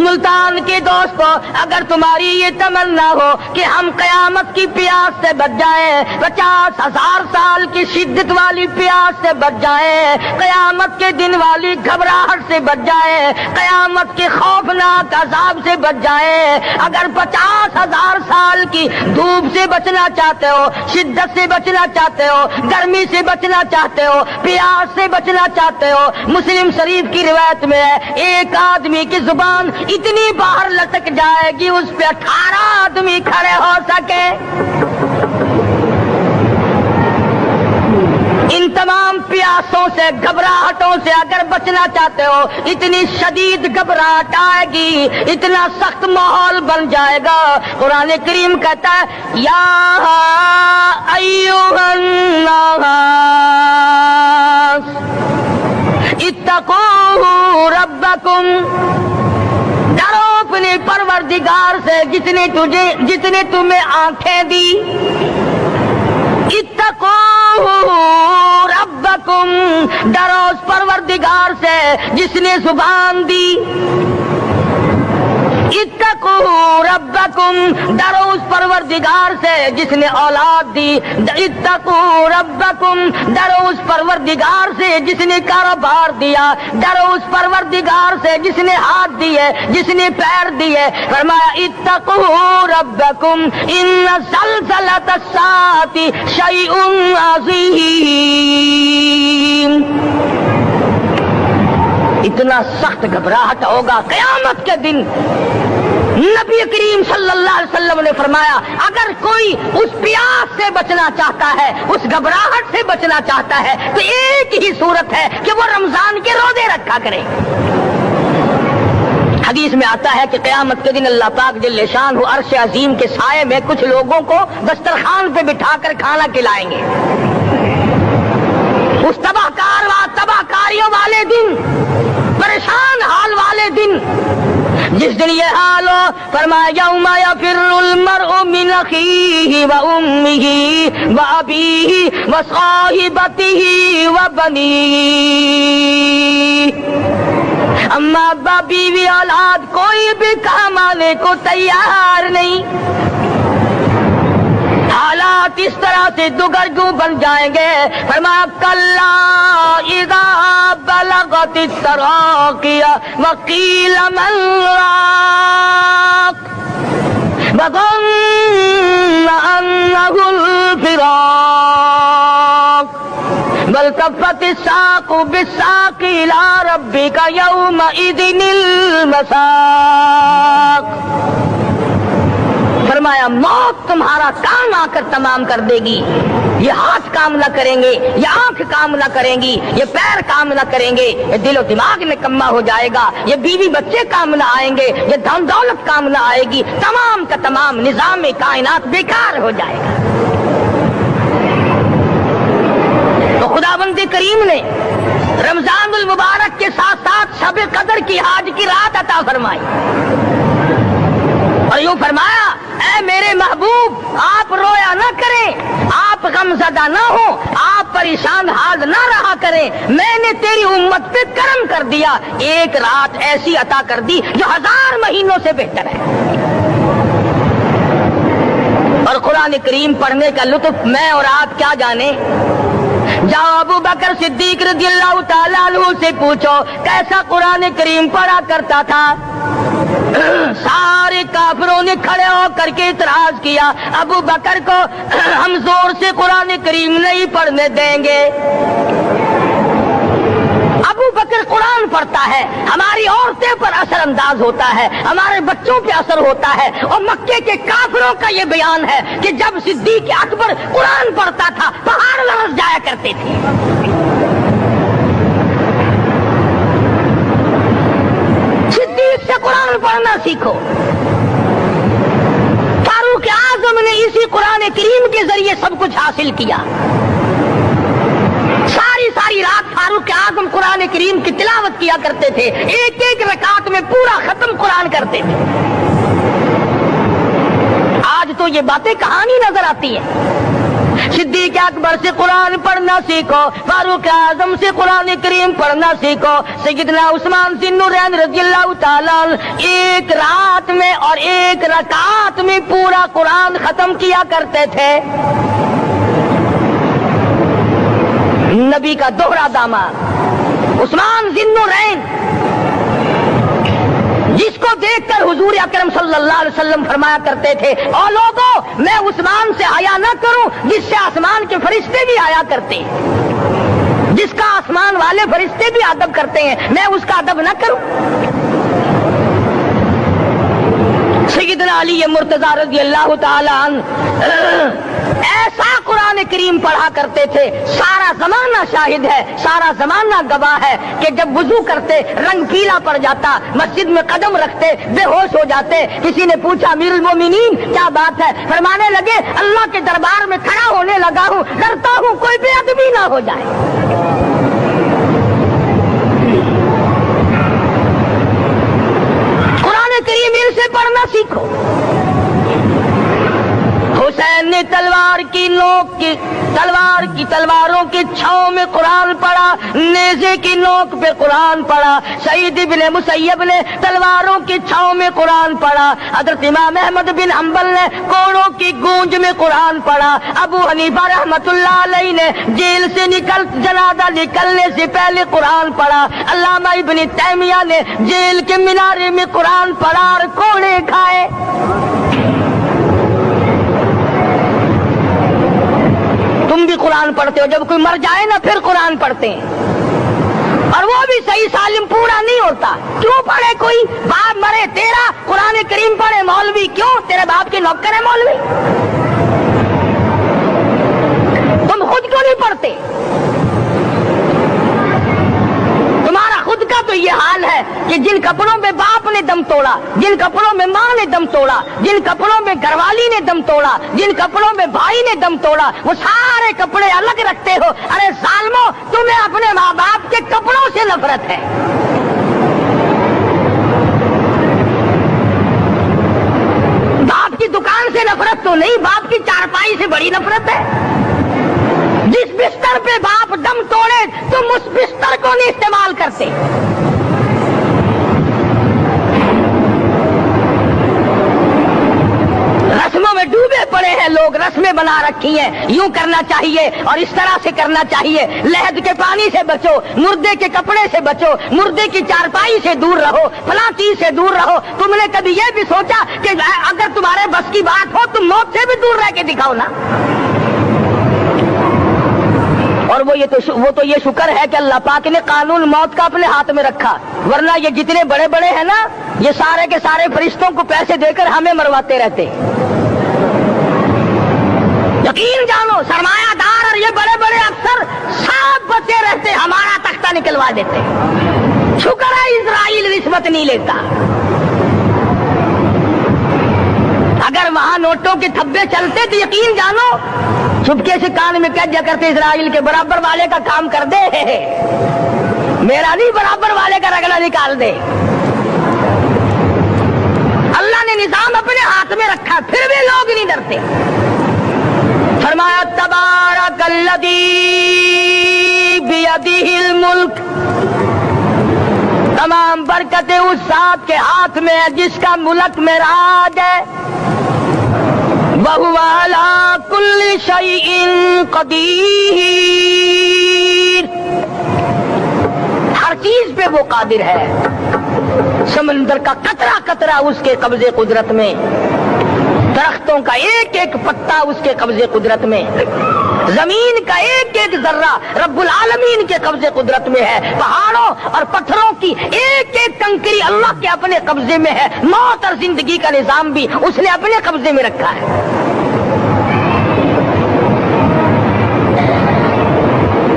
ملتان کے دوستو, اگر تمہاری یہ تمنا ہو کہ ہم قیامت کی پیاس سے بچ جائیں, 50,000 سال کی شدت والی پیاس سے بچ جائیں, قیامت کے دن والی گھبراہٹ سے بچ جائیں, قیامت کے خوفناک عذاب سے بچ جائیں, اگر 50,000 سال کی دھوپ سے بچنا چاہتے ہو, شدت سے بچنا چاہتے ہو, گرمی سے بچنا چاہتے ہو, پیاس سے بچنا چاہتے ہو, مسلم شریف کی روایت میں ہے ایک آدمی کی زبان اتنی باہر لٹک جائے گی اس پہ 18 آدمی کھڑے ہو سکے. ان تمام پیاسوں سے, گھبراہٹوں سے اگر بچنا چاہتے ہو, اتنی شدید گھبراہٹ آئے گی, اتنا سخت ماحول بن جائے گا. قرآن کریم کہتا ہے یا ایھا الناس اتقوا ربکم, ڈرو اپنے پروردگار سے جتنے تمہیں آنکھیں دی. اتقوا ربکم, ڈرو اس پروردگار سے جس نے زبان دی. اتقوا ربکم, ڈرو اس پروردگار سے جس نے اولاد دی. اتقوا ربکم, ڈرو اس پروردگار سے جس نے کاروبار دیا. ڈرو اس پروردگار سے جس نے ہاتھ دیے, جس نے پیر دیے. فرمایا اتقوا ربکم ان زلزلۃ الساعۃ شیء عظیم. اتنا سخت گھبراہٹ ہوگا قیامت کے دن. نبی کریم صلی اللہ علیہ وسلم نے فرمایا اگر کوئی اس پیاس سے بچنا چاہتا ہے, اس گھبراہٹ سے بچنا چاہتا ہے, تو ایک ہی صورت ہے کہ وہ رمضان کے روزے رکھا کرے. حدیث میں آتا ہے کہ قیامت کے دن اللہ پاک جل شان ہو عرش عظیم کے سائے میں کچھ لوگوں کو دسترخوان پہ بٹھا کر کھانا کھلائیں گے. اس تباہ کاریوں والے دن, پریشان حال والے دن, جس دن یہ حال ہو, فرمایا یوم یفر المرء من اخیہ و امہ و ابیہ و صاحبتہ و بنیہ. اما ابا, بیوی, اولاد کوئی بھی کام آنے کو تیار نہیں. حالات اس طرح سے دگرگوں بن جائیں گے. فرمایا کلا اذا بلغت التراقی وقیل من راق وظن انہ الفراق والتفت الساق بالساق إلى ربك يومئذ المساق. فرمایا موت تمہارا کام آ کر تمام کر دے گی. یہ ہاتھ کام نہ کریں گے، یہ آنکھ کام نہ کریں گی، یہ پیر کام نہ کریں گے، یہ دل و دماغ نکما ہو جائے گا، یہ بیوی بچے کام نہ آئیں گے، یہ دھن دولت کام نہ آئے گی، تمام کا تمام نظام کائنات بیکار ہو جائے گا. تو خداوند کریم نے رمضان المبارک کے ساتھ ساتھ شب قدر کی حج کی رات عطا فرمائی اور یوں فرمایا اے میرے محبوب آپ رویا نہ کریں، آپ غم زدہ نہ ہو، آپ پریشان حال نہ رہا کریں. میں نے تیری امت پہ کرم کر دیا، ایک رات ایسی عطا کر دی جو 1000 مہینوں سے بہتر ہے. اور قرآن کریم پڑھنے کا لطف میں اور آپ کیا جانے. جاؤ ابو بکر صدیق رضی اللہ تعالیٰ عنہ سے پوچھو کیسا قرآن کریم پڑھا کرتا تھا. سارے کافروں نے کھڑے ہو کر کے اعتراض کیا ابو بکر کو ہم زور سے قرآن کریم نہیں پڑھنے دیں گے. ابو بکر قرآن پڑھتا ہے، ہماری عورتیں پر اثر انداز ہوتا ہے، ہمارے بچوں پہ اثر ہوتا ہے. اور مکے کے کافروں کا یہ بیان ہے کہ جب صدیق اکبر قرآن پڑھتا تھا پہاڑ لرز جایا کرتے تھے. صدیق سے قرآن پڑھنا سیکھو. فاروق اعظم نے اسی قرآن کریم کے ذریعے سب کچھ حاصل کیا. ساری رات فاروق اعظم قرآن کریم کی تلاوت کیا کرتے تھے، ایک ایک رکعت میں پورا ختم قرآن کرتے تھے. آج تو یہ باتیں کہانی نظر آتی ہیں. صدیق اکبر سے قرآن پڑھنا سیکھو، فاروق اعظم سے قرآن کریم پڑھنا سیکھو. سیدنا عثمان ذی النورین رضی اللہ تعالیٰ ایک رات میں اور ایک رکعت میں پورا قرآن ختم کیا کرتے تھے. نبی کا دوہرا داماد عثمان ذی النورین، جس کو دیکھ کر حضور اکرم صلی اللہ علیہ وسلم فرمایا کرتے تھے او لوگوں میں عثمان سے حیا نہ کروں جس سے آسمان کے فرشتے بھی حیا کرتے ہیں، جس کا آسمان والے فرشتے بھی ادب کرتے ہیں، میں اس کا ادب نہ کروں. سیدنا علی مرتضی رضی اللہ تعالی عنہ ایسا قرآن کریم پڑھا کرتے تھے، سارا زمانہ شاہد ہے، سارا زمانہ گواہ ہے کہ جب وضو کرتے رنگ پیلا پڑ جاتا، مسجد میں قدم رکھتے بے ہوش ہو جاتے. کسی نے پوچھا امیر المومنین کیا بات ہے؟ فرمانے لگے اللہ کے دربار میں کھڑا ہونے لگا ہوں، ڈرتا ہوں کوئی بے ادبی نہ ہو جائے. قرآن کریم ان سے پڑھنا سیکھو. حسین نے تلوار کی تلواروں کی چھاؤں میں قرآن پڑھا، نیزے کی نوک پہ قرآن پڑھا. سعید بن مسیب نے تلواروں کی چھاؤں میں قرآن پڑھا. حضرت امام احمد بن حنبل نے کوڑوں کی گونج میں قرآن پڑھا. ابو حنیفہ رحمۃ اللہ علیہ نے جیل سے جنازہ نکلنے سے پہلے قرآن پڑھا. علامہ ابن تیمیہ نے جیل کے مینارے میں قرآن پڑھا اور کوڑے کھائے. تم بھی قرآن پڑھتے ہو، جب کوئی مر جائے نا پھر قرآن پڑھتے ہیں، اور وہ بھی صحیح سالم پورا نہیں ہوتا. کیوں پڑھے؟ کوئی باپ مرے تیرا قرآن کریم پڑھے مولوی، کیوں؟ تیرے باپ کے نوکر ہے مولوی. تم خود کیوں نہیں پڑھتے؟ تمہارا خود کا تو یہ حال ہے کہ جن کپڑوں میں باپ نے دم توڑا، جن کپڑوں میں ماں نے دم توڑا، جن کپڑوں میں گھر والی نے دم توڑا، جن کپڑوں میں بھائی نے دم توڑا، وہ سارے کپڑے الگ رکھتے ہو. ارے ظالمو، تمہیں اپنے ماں باپ کے کپڑوں سے نفرت ہے. باپ کی دکان سے نفرت تو نہیں، باپ کی چارپائی سے بڑی نفرت ہے. جس بستر پہ باپ دم توڑے تم اس بستر کو نہیں استعمال کرتے. رسموں میں ڈوبے پڑے ہیں لوگ، رسمیں بنا رکھی ہیں، یوں کرنا چاہیے اور اس طرح سے کرنا چاہیے. لہد کے پانی سے بچو، مردے کے کپڑے سے بچو، مردے کی چارپائی سے دور رہو، فلاں چیز سے دور رہو. تم نے کبھی یہ بھی سوچا کہ اگر تمہارے بس کی بات ہو تم موت سے بھی دور رہ کے دکھاؤ نا. اور وہ تو یہ شکر ہے کہ اللہ پاک نے قانون موت کا اپنے ہاتھ میں رکھا، ورنہ یہ جتنے بڑے بڑے ہیں نا، یہ سارے کے سارے فرشتوں کو پیسے دے کر ہمیں مرواتے رہتے۔ یقین جانو سرمایہ دار اور یہ بڑے بڑے افسر سب بچے رہتے، ہمارا تختہ نکلوا دیتے۔ شکر ہے اسرائیل رشوت نہیں لیتا، اگر وہاں نوٹوں کے تھبے چلتے تو یقین جانو چپکے سے کان میں کہہ دیا کرتے اسرائیل کے برابر والے کا کام کر دے، میرا نہیں برابر والے کا رگڑا نکال دے۔ اللہ نے نظام اپنے ہاتھ میں رکھا، پھر بھی لوگ نہیں ڈرتے۔ فرمایا تبارک الذی بیدہ الملک، تمام برکتیں اس ذات کے ہاتھ میں ہے جس کا ملک میں راج ہے۔ وَهُوَ عَلَى كُلِّ شَيْءٍ قَدِيرٌ، ہر چیز پہ وہ قادر ہے۔ سمندر کا قطرہ قطرہ اس کے قبضے قدرت میں، درختوں کا ایک ایک پتا اس کے قبضے قدرت میں، زمین کا ایک ایک ذرہ رب العالمین کے قبضے قدرت میں ہے، پہاڑوں اور پتھروں کی ایک ایک کنکری اللہ کے اپنے قبضے میں ہے، موت اور زندگی کا نظام بھی اس نے اپنے قبضے میں رکھا ہے۔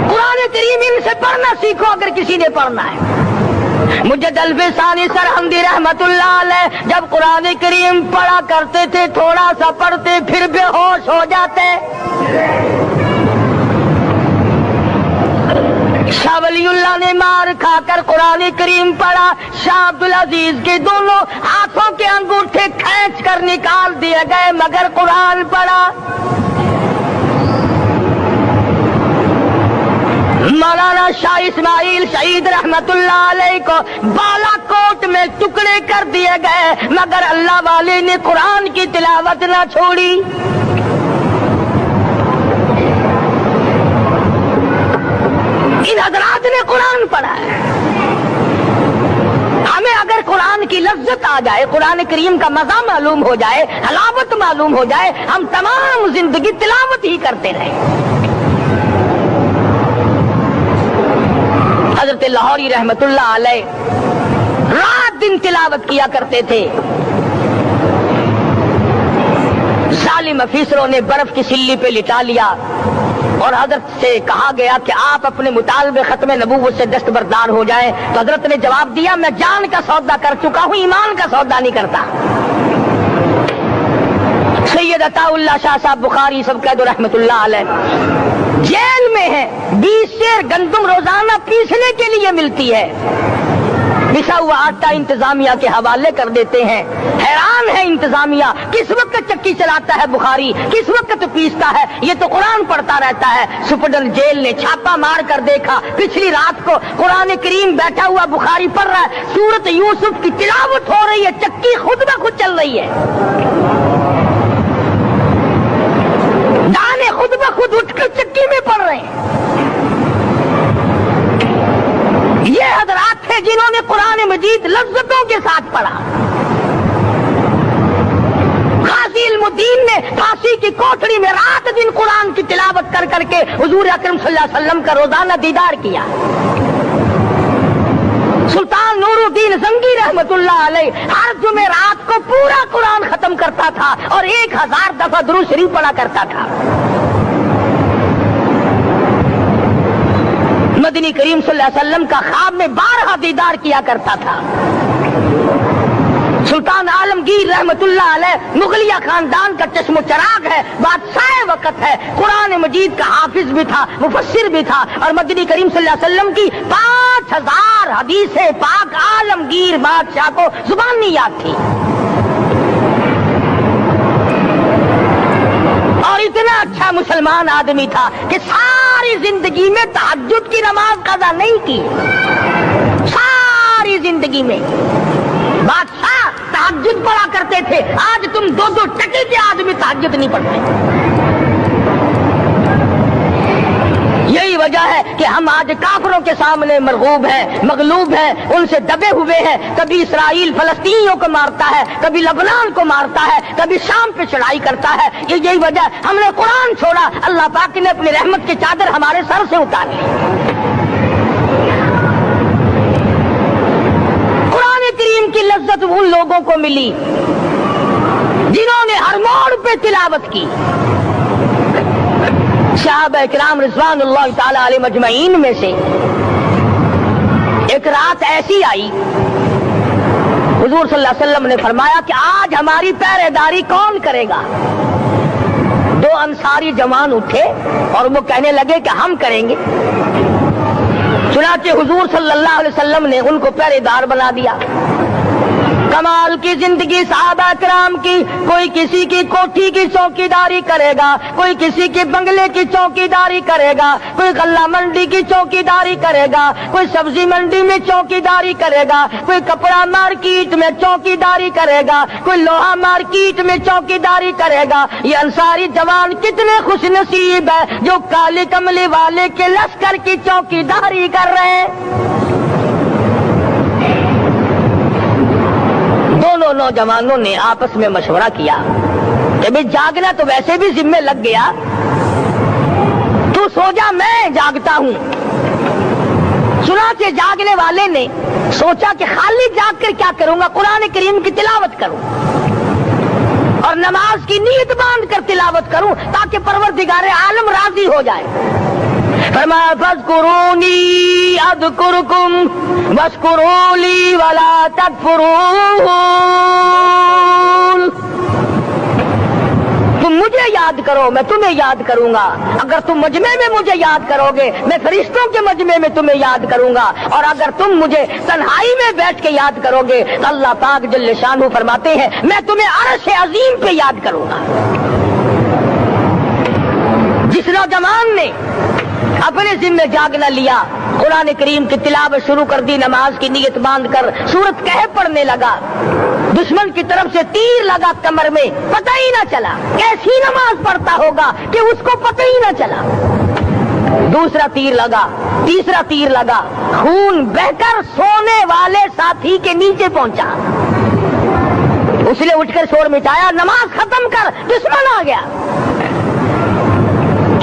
قرآن کریم ان سے پڑھنا سیکھو اگر کسی نے پڑھنا ہے۔ مجد الفسانی سرہندی رحمت اللہ علیہ جب قرآن کریم پڑھا کرتے تھے، تھوڑا سا پڑھتے پھر بے ہوش ہو جاتے۔ شاہ ولی اللہ نے مار کھا کر قرآن کریم پڑھا، شاہ عبدالعزیز کے دونوں ہاتھوں کے انگوٹھے کھینچ کر نکال دیے گئے، مگر قرآن پڑھا۔ مولانا شاہ اسماعیل شہید رحمت اللہ علیہ کو بالا کوٹ میں ٹکڑے کر دیے گئے، مگر اللہ والے نے قرآن کی تلاوت نہ چھوڑی۔ ان حضرات نے قرآن پڑھا ہے۔ ہمیں اگر قرآن کی لذت آ جائے، قرآن کریم کا مزہ معلوم ہو جائے، حلاوت معلوم ہو جائے، ہم تمام زندگی تلاوت ہی کرتے رہیں۔ حضرت لاہوری رحمت اللہ علیہ رات دن تلاوت کیا کرتے تھے۔ ظالم افیسروں نے برف کی سلی پہ لٹا لیا اور حضرت سے کہا گیا کہ آپ اپنے مطالبے ختم نبوت سے دستبردار ہو جائیں، تو حضرت نے جواب دیا میں جان کا سودا کر چکا ہوں، ایمان کا سودا نہیں کرتا۔ سید عطا اللہ شاہ صاحب بخاری سب قید رحمت اللہ علیہ جیل میں ہے، 20 سیر گندم روزانہ پیسنے کے لیے ملتی ہے، پسا ہوا آٹا انتظامیہ کے حوالے کر دیتے ہیں۔ حیران ہے انتظامیہ، کس وقت چکی چلاتا ہے بخاری، کس وقت پیستا ہے، یہ تو قرآن پڑھتا رہتا ہے۔ سپرڈنٹ جیل نے چھاپا مار کر دیکھا، پچھلی رات کو قرآن کریم بیٹھا ہوا بخاری پڑھ رہا ہے، سورت یوسف کی تلاوت ہو رہی ہے، چکی خود بخود چل رہی ہے، دانے خود بخود اٹھ کر چکی میں پڑ رہے ہیں۔ یہ حضرات تھے جنہوں نے قرآن مجید لذتوں کے ساتھ پڑھا۔ قاضی علم الدین نے پھانسی کی کوٹڑی میں رات دن قرآن کی تلاوت کر کر کے حضور اکرم صلی اللہ علیہ وسلم کا روزانہ دیدار کیا۔ سلطان نور الدین زنگی رحمت اللہ علیہ ہر جمعرات کو پورا قرآن ختم کرتا تھا اور 1000 دفعہ درود شریف پڑھا کرتا تھا۔ مدنی کریم صلی اللہ علیہ وسلم کا خواب میں 12 دیدار کیا کرتا تھا۔ سلطان عالمگیر رحمت اللہ علیہ مغلیہ خاندان کا چشم و چراغ ہے، بادشاہ وقت ہے، قرآن مجید کا حافظ بھی تھا، مفسر بھی تھا، اور مدنی کریم صلی اللہ علیہ وسلم کی 5000 حدیث پاک عالمگیر بادشاہ کو زبانی یاد تھی، اور اتنا اچھا مسلمان آدمی تھا کہ ساری زندگی میں تہجد کی نماز قضا نہیں کی، ساری زندگی میں۔ بادشاہ تہجد پڑھا کرتے تھے، آج تم 2 ٹکے کے آدمی تہجد نہیں پڑھتے۔ یہی وجہ وجہ ہے کہ ہم آج کافروں کے سامنے مرغوب ہیں، مغلوب ہیں، ان سے دبے ہوئے ہیں. کبھی اسرائیل فلسطینیوں کو مارتا ہے، کبھی لبنان کو مارتا ہے، کبھی شام پہ چڑھائی کرتا ہے. یہی وجہ ہم نے قرآن چھوڑا، اللہ پاک نے اپنی رحمت کی چادر ہمارے سر سے اتار لی. قرآن کریم کی لذت ان لوگوں کو ملی جنہوں نے ہر موڑ پہ تلاوت کی. صحابہ کرام رضوان اللہ تعالی علیہ مجمعین میں سے ایک رات ایسی آئی، حضور صلی اللہ علیہ وسلم نے فرمایا کہ آج ہماری پہرے داری کون کرے گا؟ دو انصاری جوان اٹھے اور وہ کہنے لگے کہ ہم کریں گے. چنانچہ حضور صلی اللہ علیہ وسلم نے ان کو پہرے دار بنا دیا. کمال کی زندگی صحابہ کرام کی. کوئی کسی کی کوٹھی کی چوکیداری کرے گا، کوئی کسی کے بنگلے کی چوکیداری کرے گا، کوئی غلہ منڈی کی چوکیداری کرے گا، کوئی سبزی منڈی میں چوکیداری کرے گا، کوئی کپڑا مارکیٹ میں چوکیداری کرے گا، کوئی لوہا مارکیٹ میں چوکیداری کرے گا. یہ انصاری جوان کتنے خوش نصیب ہے جو کالے کملے والے کے لشکر کی چوکیداری کر رہے ہیں. دونوں نوجوانوں نے آپس میں مشورہ کیا کہ بھئی جاگنا تو ویسے بھی ذمہ لگ گیا، تو سو جا میں جاگتا ہوں. چنانچہ جاگنے والے نے سوچا کہ خالی جاگ کر کیا کروں گا، قرآن کریم کی تلاوت کروں اور نماز کی نیت باندھ کر تلاوت کروں تاکہ پروردگار عالم راضی ہو جائے. فرمایا فاذکرونی اذکرکم واشکروا لی ولا تکفرون. تم مجھے یاد کرو، میں تمہیں یاد کروں گا. اگر تم مجمع میں مجھے یاد کرو گے، میں فرشتوں کے مجمع میں تمہیں یاد کروں گا. اور اگر تم مجھے تنہائی میں بیٹھ کے یاد کرو گے تو اللہ پاک جل شانہ فرماتے ہیں میں تمہیں عرش عظیم پہ یاد کروں گا. جس نوجوان نے اپنے ذمہ جاگنا لیا، قرآن کریم کی تلاوت شروع کر دی، نماز کی نیت باندھ کر سورت کہف پڑھنے لگا. دشمن کی طرف سے تیر لگا کمر میں، پتہ ہی نہ چلا. کیسی نماز پڑھتا ہوگا کہ اس کو پتہ ہی نہ چلا. دوسرا تیر لگا، تیسرا تیر لگا، خون بہ کر سونے والے ساتھی کے نیچے پہنچا. اس نے اٹھ کر شور مٹایا، نماز ختم کر، دشمن آ گیا.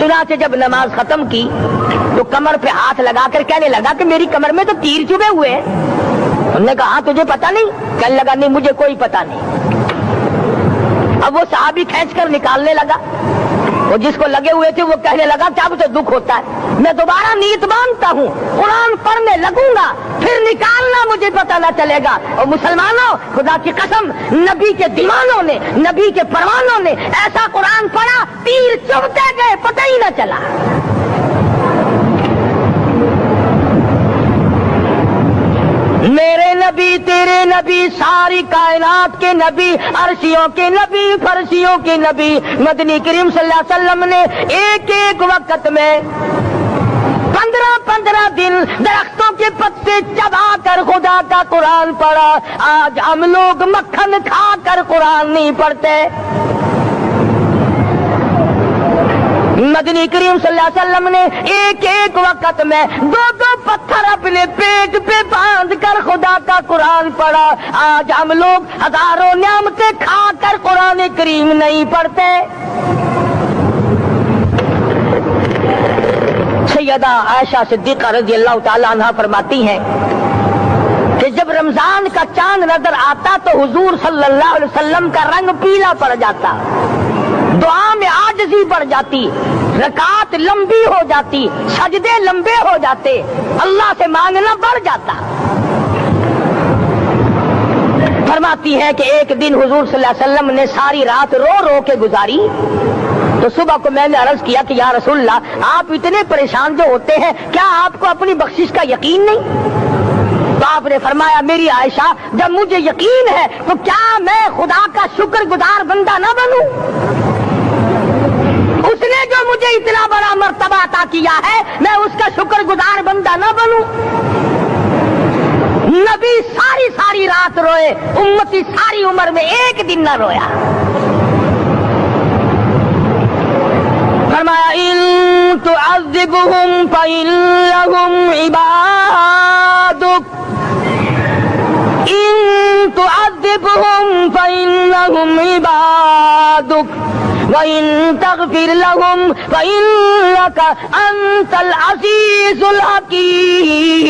چنانچہ جب نماز ختم کی تو کمر پہ ہاتھ لگا کر کہنے لگا کہ میری کمر میں تو تیر چبھے ہوئے ہیں. انہوں نے کہا تجھے پتا نہیں؟ کہنے لگا نہیں مجھے کوئی پتا نہیں. اب وہ صحابی کھینچ کر نکالنے لگا. وہ جس کو لگے ہوئے تھے وہ کہنے لگا کیا مجھے دکھ ہوتا ہے، میں دوبارہ نیت باندھتا ہوں، قرآن پڑھنے لگوں گا، پھر نکالنا مجھے پتہ نہ چلے گا. اور مسلمانوں خدا کی قسم، نبی کے دیوانوں نے، نبی کے پروانوں نے ایسا قرآن پڑھا تیر چبھتے گئے، پتہ ہی نہ چلا. میرے نبی تیرے نبی، ساری کائنات کے نبی، عرشیوں کے نبی، فرشیوں کے نبی مدنی کریم صلی اللہ علیہ وسلم نے ایک ایک وقت میں 15 دن درختوں کے پتے چبا کر خدا کا قرآن پڑھا. آج ہم لوگ مکھن کھا کر قرآن نہیں پڑھتے. مدنی کریم صلی اللہ علیہ وسلم نے ایک ایک وقت میں 2 پتھر اپنے پیٹ پہ باندھ کر خدا کا قرآن پڑھا. آج ہم لوگ ہزاروں نعمتیں کھا کر قرآن کریم نہیں پڑھتے. سیدہ عائشہ صدیقہ رضی اللہ تعالی عنہا فرماتی ہیں کہ جب رمضان کا چاند نظر آتا تو حضور صلی اللہ علیہ وسلم کا رنگ پیلا پڑ جاتا، دعا میں عاجزی بڑھ جاتی، رکعت لمبی ہو جاتی، سجدے لمبے ہو جاتے، اللہ سے مانگنا بڑھ جاتا. فرماتی ہے کہ ایک دن حضور صلی اللہ علیہ وسلم نے ساری رات رو رو کے گزاری. تو صبح کو میں نے عرض کیا کہ یا رسول اللہ، آپ اتنے پریشان جو ہوتے ہیں، کیا آپ کو اپنی بخشش کا یقین نہیں؟ تو آپ نے فرمایا میری عائشہ، جب مجھے یقین ہے تو کیا میں خدا کا شکر گزار بندہ نہ بنوں؟ اس نے جو مجھے اتنا بڑا مرتبہ عطا کیا ہے، میں اس کا شکر گزار بندہ نہ بنوں؟ نبی ساری رات روئے، امتی ساری عمر میں ایک دن نہ رویا. فرمایا ان تعذبهم فإنهم عبادك إن تعذبهم فإنهم عبادك وإن تغفر لهم فإنك أنت العزيز الحكيم.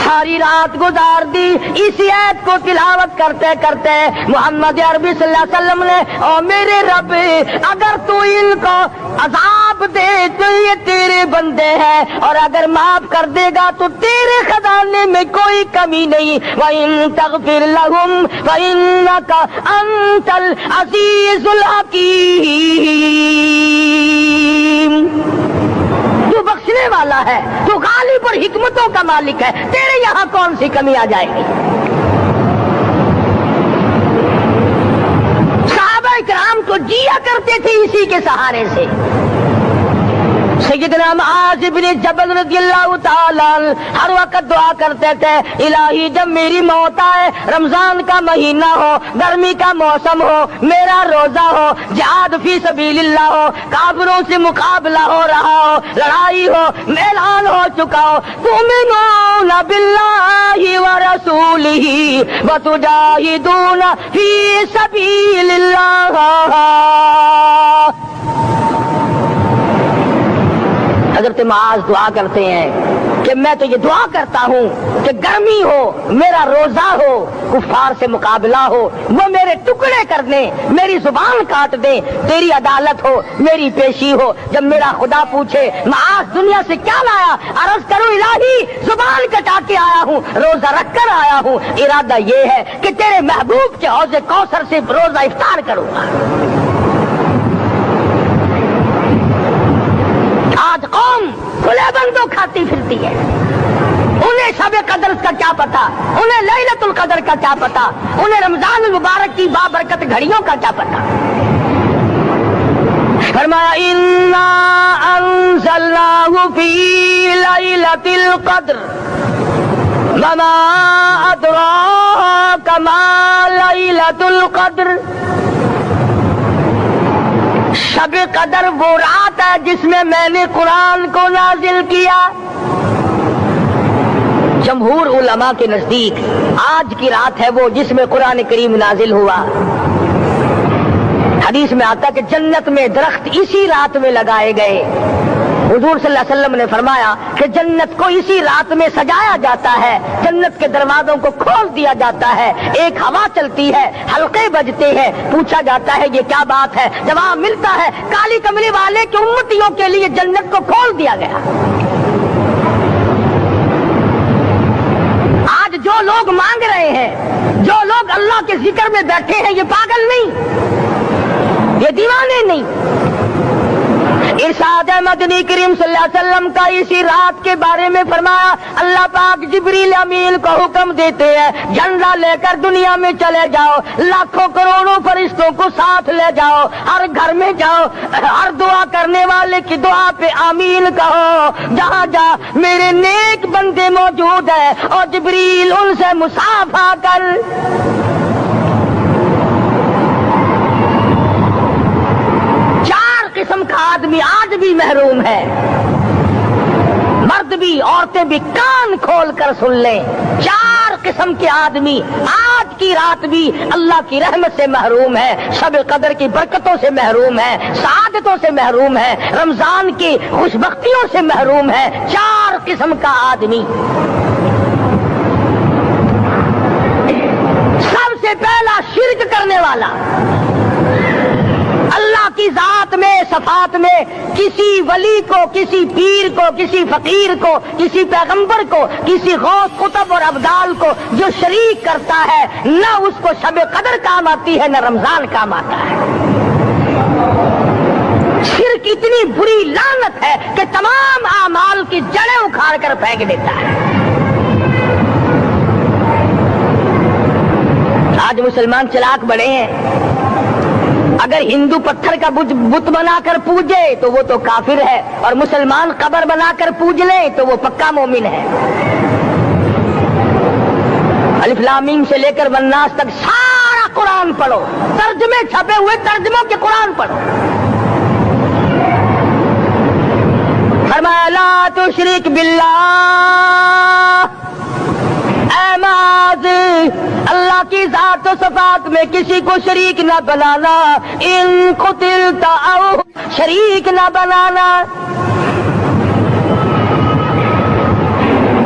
ساری رات گزار دی اسی آیت کو تلاوت کرتے کرتے محمد عربی صلی اللہ علیہ وسلم نے، او میرے رب اگر تو ان کو عذاب دے تو یہ تیرے بندے ہیں، اور اگر معاف کر دے گا تو تیرے خزانے میں کوئی کمی نہیں. وَإِن تَغْفِرْ لَهُمْ فَإِنَّكَ أَنْتَ الْعَزِيزُ الْحَكِيمُ. تو بخشنے والا ہے، تو غالب اور حکمتوں کا مالک ہے، تیرے یہاں کون سی کمی آ جائے گی؟ صحابہ کرام تو جیا کرتے تھے اسی کے سہارے سے. سیدنا معاذ بن جبل رضی اللہ تعالیٰ ہر وقت دعا کرتے تھے، الہی جب میری موت آئے، رمضان کا مہینہ ہو، گرمی کا موسم ہو، میرا روزہ ہو، جہاد فی سبیل اللہ ہو، کافروں سے مقابلہ ہو رہا ہو، لڑائی ہو، اعلان ہو چکا ہو، تؤمنون باللہ ورسولہ وتجاہدون فی سبیل اللہ. حضرت معاذ دعا کرتے ہیں کہ میں تو یہ دعا کرتا ہوں کہ گرمی ہو، میرا روزہ ہو، کفار سے مقابلہ ہو، وہ میرے ٹکڑے کر دیں، میری زبان کاٹ دیں، تیری عدالت ہو، میری پیشی ہو. جب میرا خدا پوچھے معاذ دنیا سے کیا لایا، عرض کروں الہی زبان کٹا کے آیا ہوں، روزہ رکھ کر آیا ہوں، ارادہ یہ ہے کہ تیرے محبوب کے حوض کوثر سے روزہ افطار کروں گا. آج قوم کھلے بندوں کھاتی پھرتی ہے، انہیں شب قدر کا کیا پتا، انہیں لیلۃ القدر کا کیا پتا، انہیں رمضان المبارک کی بابرکت گھڑیوں کا کیا پتا. فرمایا انا انزلناہ فی لیلۃ القدر وما ادراک ما لیلۃ القدر. شب قدر وہ رات ہے جس میں میں نے قرآن کو نازل کیا. جمہور علماء کے نزدیک آج کی رات ہے وہ جس میں قرآن کریم نازل ہوا. حدیث میں آتا کہ جنت میں درخت اسی رات میں لگائے گئے. حضور صلی اللہ علیہ وسلم نے فرمایا کہ جنت کو اسی رات میں سجایا جاتا ہے، جنت کے دروازوں کو کھول دیا جاتا ہے، ایک ہوا چلتی ہے، حلقے بجتے ہیں، پوچھا جاتا ہے یہ کیا بات ہے، جواب ملتا ہے کالی کملی والے کی امتیوں کے لیے جنت کو کھول دیا گیا. آج جو لوگ مانگ رہے ہیں، جو لوگ اللہ کے ذکر میں بیٹھے ہیں، یہ پاگل نہیں، یہ دیوانے نہیں. ارشاد مدنی کریم صلی اللہ علیہ وسلم کا اسی رات کے بارے میں فرمایا، اللہ پاک جبریل امین کو حکم دیتے ہیں جھنڈا لے کر دنیا میں چلے جاؤ، لاکھوں کروڑوں فرشتوں کو ساتھ لے جاؤ، ہر گھر میں جاؤ، ہر دعا کرنے والے کی دعا پہ آمین کہو، جہاں جا میرے نیک بندے موجود ہیں، اور جبریل ان سے مصافحہ کر. قسم کا آدمی آج بھی محروم ہے، مرد بھی عورتیں بھی کان کھول کر سن لیں. 4 قسم کے آدمی آج کی رات بھی اللہ کی رحمت سے محروم ہے، شب قدر کی برکتوں سے محروم ہے، سعادتوں سے محروم ہے، رمضان کی خوشبختیوں سے محروم ہے. 4 قسم کا آدمی. سب سے پہلا شرک کرنے والا، اللہ کی ذات میں، صفات میں کسی ولی کو، کسی پیر کو، کسی فقیر کو، کسی پیغمبر کو، کسی غوث قطب اور ابدال کو جو شریک کرتا ہے، نہ اس کو شب قدر کام آتی ہے، نہ رمضان کام آتا ہے. شرک اتنی بری لعنت ہے کہ تمام اعمال کی جڑیں اکھاڑ کر پھینک دیتا ہے. آج مسلمان چلاک بڑے ہیں، اگر ہندو پتھر کا بت بنا کر پوجے تو وہ تو کافر ہے، اور مسلمان قبر بنا کر پوج لے تو وہ پکا مومن ہے. الف لام میم سے لے کر والناس تک سارا قرآن پڑھو، ترجمے چھپے ہوئے ترجموں کے قرآن پڑھو. شریک باللہ، اے معاذ اللہ کی ذات و صفات میں کسی کو شریک نہ بنانا، ان قتلت او شریک نہ بنانا۔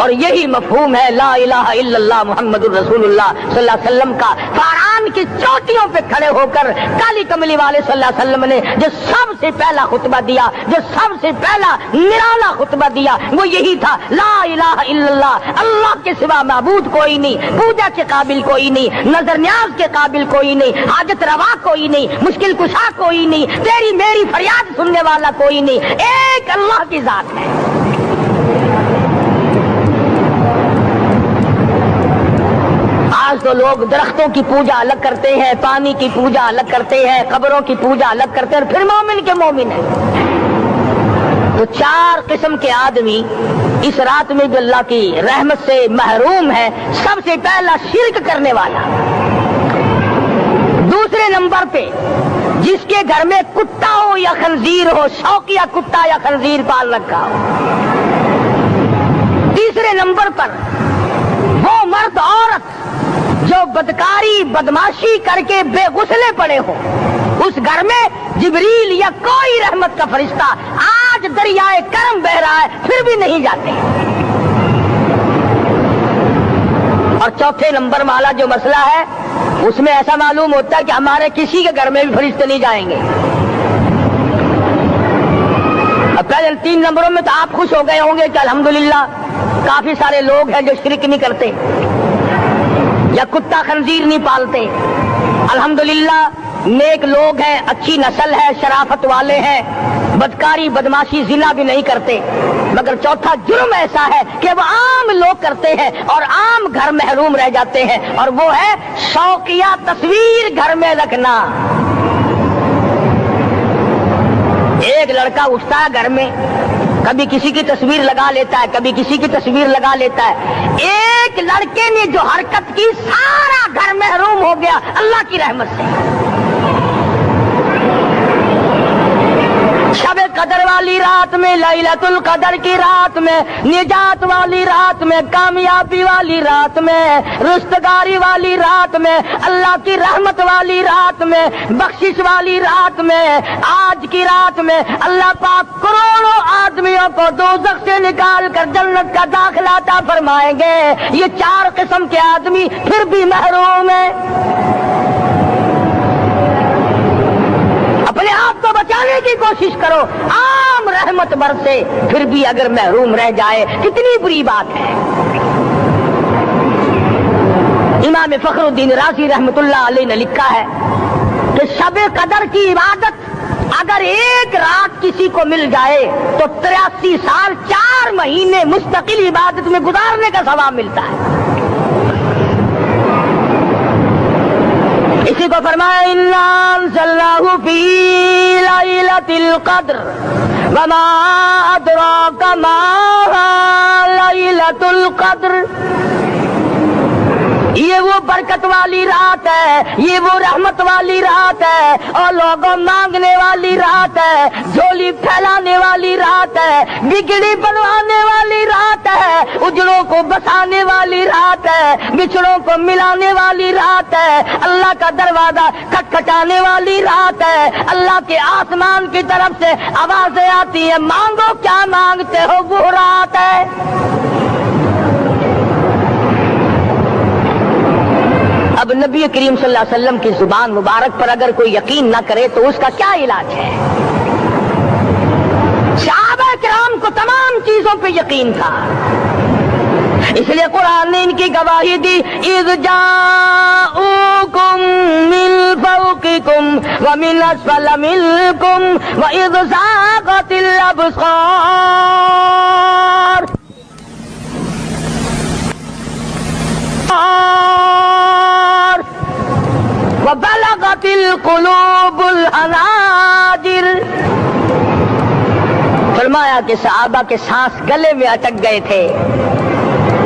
اور یہی مفہوم ہے لا الہ الا اللہ محمد الرسول اللہ صلی اللہ علیہ وسلم کا۔ فاران کی چوٹیوں پہ کھڑے ہو کر کالی کملی والے صلی اللہ علیہ وسلم نے جو سب سے پہلا خطبہ دیا، جو سب سے پہلا نرالا خطبہ دیا، وہ یہی تھا لا الہ الا اللہ، اللہ کے سوا معبود کوئی نہیں، پوجا کے قابل کوئی نہیں، نظر نیاز کے قابل کوئی نہیں، حاجت روا کوئی نہیں، مشکل کشا کوئی نہیں، تیری میری فریاد سننے والا کوئی نہیں، ایک اللہ کی ذات ہے۔ آج تو لوگ درختوں کی پوجا الگ کرتے ہیں، پانی کی پوجا الگ کرتے ہیں، قبروں کی پوجا الگ کرتے ہیں، اور پھر مومن کے مومن ہیں۔ تو چار قسم کے آدمی اس رات میں جو اللہ کی رحمت سے محروم ہے۔ سب سے پہلا شرک کرنے والا، دوسرے نمبر پہ جس کے گھر میں کتا ہو یا خنزیر ہو، شوقیہ کتا یا خنزیر پال رکھا ہو، تیسرے نمبر پر وہ مرد عورت جو بدکاری بدماشی کر کے بے غسلے پڑے ہو، اس گھر میں جبریل یا کوئی رحمت کا فرشتہ آج دریائے کرم بہ رہا ہے پھر بھی نہیں جاتے۔ اور چوتھے نمبر والا جو مسئلہ ہے اس میں ایسا معلوم ہوتا ہے کہ ہمارے کسی کے گھر میں بھی فرشتے نہیں جائیں گے۔ اب پہلے 3 نمبروں میں تو آپ خوش ہو گئے ہوں گے کہ الحمدللہ کافی سارے لوگ ہیں جو شرک نہیں کرتے یا کتا خنزیر نہیں پالتے، الحمدللہ نیک لوگ ہیں، اچھی نسل ہے، شرافت والے ہیں، بدکاری بدماشی زنا بھی نہیں کرتے۔ مگر چوتھا جرم ایسا ہے کہ وہ عام لوگ کرتے ہیں اور عام گھر محروم رہ جاتے ہیں، اور وہ ہے شوقیہ تصویر گھر میں رکھنا۔ ایک لڑکا اٹھتا ہے گھر میں، کبھی کسی کی تصویر لگا لیتا ہے، کبھی کسی کی تصویر لگا لیتا ہے۔ ایک لڑکے نے جو حرکت کی سارا گھر محروم ہو گیا اللہ کی رحمت سے۔ شب قدر والی رات میں، لیلۃ القدر کی رات میں، نجات والی رات میں، کامیابی والی رات میں، رستگاری والی رات میں، اللہ کی رحمت والی رات میں، بخشش والی رات میں، آج کی رات میں اللہ پاک کروڑوں آدمیوں کو دوزخ سے نکال کر جنت کا داخلہ عطا فرمائیں گے۔ یہ 4 قسم کے آدمی پھر بھی محروم ہیں۔ اپنے آپ کو بچانے کی کوشش کرو، عام رحمت برسے پھر بھی اگر محروم رہ جائے کتنی بری بات ہے۔ امام فخر الدین رازی رحمت اللہ علیہ نے لکھا ہے کہ شب قدر کی عبادت اگر ایک رات کسی کو مل جائے تو 83 سال 4 مہینے مستقل عبادت میں گزارنے کا ثواب ملتا ہے۔ اسی کو فرمایا اِنَّا أَنزَلْنَاهُ فِي لَيْلَةِ الْقَدْرِ وَمَا أَدْرَاكَ مَا لَيْلَةُ الْقَدْرِ۔ یہ وہ برکت والی رات ہے، یہ وہ رحمت والی رات ہے، اور لوگوں مانگنے والی رات ہے، جھولی پھیلانے والی رات ہے، بگڑی بنوانے والی رات ہے، اجڑوں کو بسانے والی رات ہے، بچڑوں کو ملانے والی رات ہے، اللہ کا دروازہ کھٹکھٹانے والی رات ہے، اللہ کے آسمان کی طرف سے آوازیں آتی ہیں مانگو کیا مانگتے ہو، وہ رات ہے۔ اب نبی کریم صلی اللہ علیہ وسلم کی زبان مبارک پر اگر کوئی یقین نہ کرے تو اس کا کیا علاج ہے؟ صحابہ کرام کو تمام چیزوں پہ یقین تھا، اس لیے قرآن نے ان کی گواہی دی اذ جاءوکم من فوقکم ومن اسفل منکم واذ زاغت الابصار وبلغت القلوب الحناجر۔ فرمایا کہ صحابہ کے سانس گلے میں اٹک گئے تھے،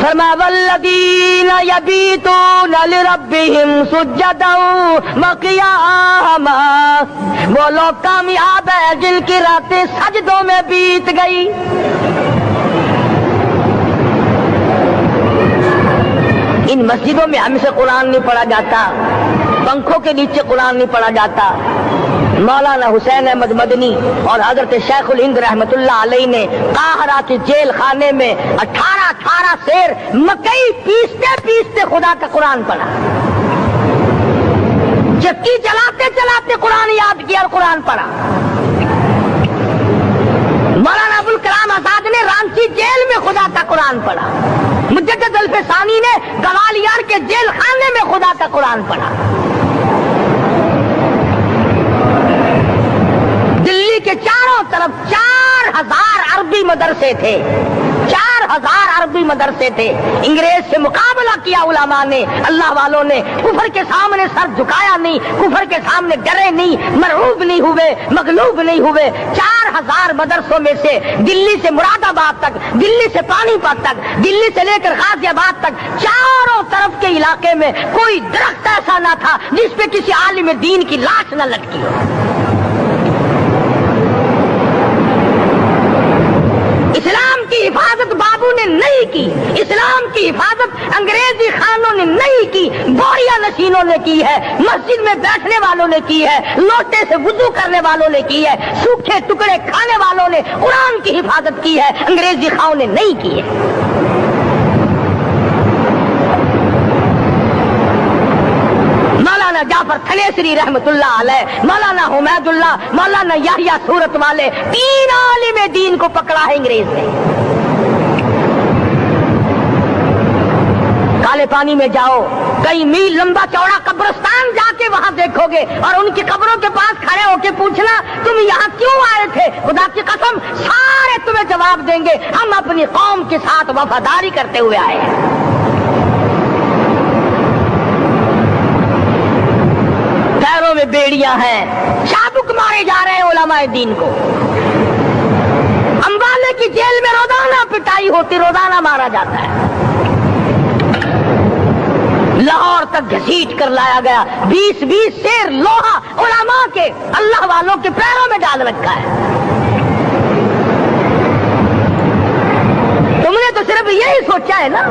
فرمایا والذین یبیتون لربہم سجدا وقیاما، وہ لوگ کامیاب ہے جن کی راتیں سجدوں میں بیت گئی۔ ان مسجدوں میں ہم سے قرآن نہیں پڑھا جاتا، پنکھوں کے نیچے قرآن نہیں پڑھا جاتا۔ مولانا حسین احمد مدنی اور حضرت شیخ الہند رحمت اللہ علیہ نے قاہرہ کے جیل خانے میں 18 سیر مکئی پیستے پیستے خدا کا قرآن پڑھا، چکی چلاتے چلاتے قرآن یاد کیا اور قرآن پڑھا۔ مولانا ابوالکلام آزاد نے رانچی جیل میں خدا کا قرآن پڑھا، مجدد الفسانی نے گوالیار کے جیل خانے میں خدا کا قرآن پڑھا۔ دلی کے چاروں طرف 4000 عربی مدرسے تھے، 4000 عربی مدرسے تھے۔ انگریز سے مقابلہ کیا علماء نے، اللہ والوں نے، کفر کے سامنے سر جھکایا نہیں، کفر کے سامنے ڈرے نہیں، مرعوب نہیں ہوئے، مغلوب نہیں ہوئے۔ 4000 مدرسوں میں سے دلی سے مراد آباد تک، دلی سے پانی پت تک، دلی سے لے کر غازی آباد تک، چاروں طرف کے علاقے میں کوئی درخت ایسا نہ تھا جس پہ کسی عالم دین کی لاش نہ لٹکی ہو۔ اسلام کی حفاظت بابو نے نہیں کی، اسلام کی حفاظت انگریزی خانوں نے نہیں کی، بوریا نشینوں نے کی ہے، مسجد میں بیٹھنے والوں نے کی ہے، لوٹے سے وضو کرنے والوں نے کی ہے، سوکھے ٹکڑے کھانے والوں نے قرآن کی حفاظت کی ہے، انگریزی خانوں نے نہیں کی ہے۔ مولانا جعفر تھنیسری رحمت اللہ علیہ، مولانا حمید اللہ، مولانا یحییٰ صورت والے، 3 عالم دین کو پکڑا ہے انگریز نے۔ کالے پانی میں جاؤ، کئی میل لمبا چوڑا قبرستان جا کے وہاں دیکھو گے اور ان کی قبروں کے پاس کھڑے ہو کے پوچھنا تم یہاں کیوں آئے تھے، خدا کی قسم سارے تمہیں جواب دیں گے ہم اپنی قوم کے ساتھ وفاداری کرتے ہوئے آئے ہیں۔ پیروں میں بیڑیاں ہیں، چابک مارے جا رہے ہیں علماء دین کو۔ امبالے کی جیل میں روزانہ پٹائی ہوتی، روزانہ مارا جاتا ہے۔ لاہور تک گھسیٹ کر لایا گیا، 20 سیر لوہا علماء کے، اللہ والوں کے پیروں میں ڈال رکھا ہے۔ تم نے تو صرف یہی سوچا ہے نا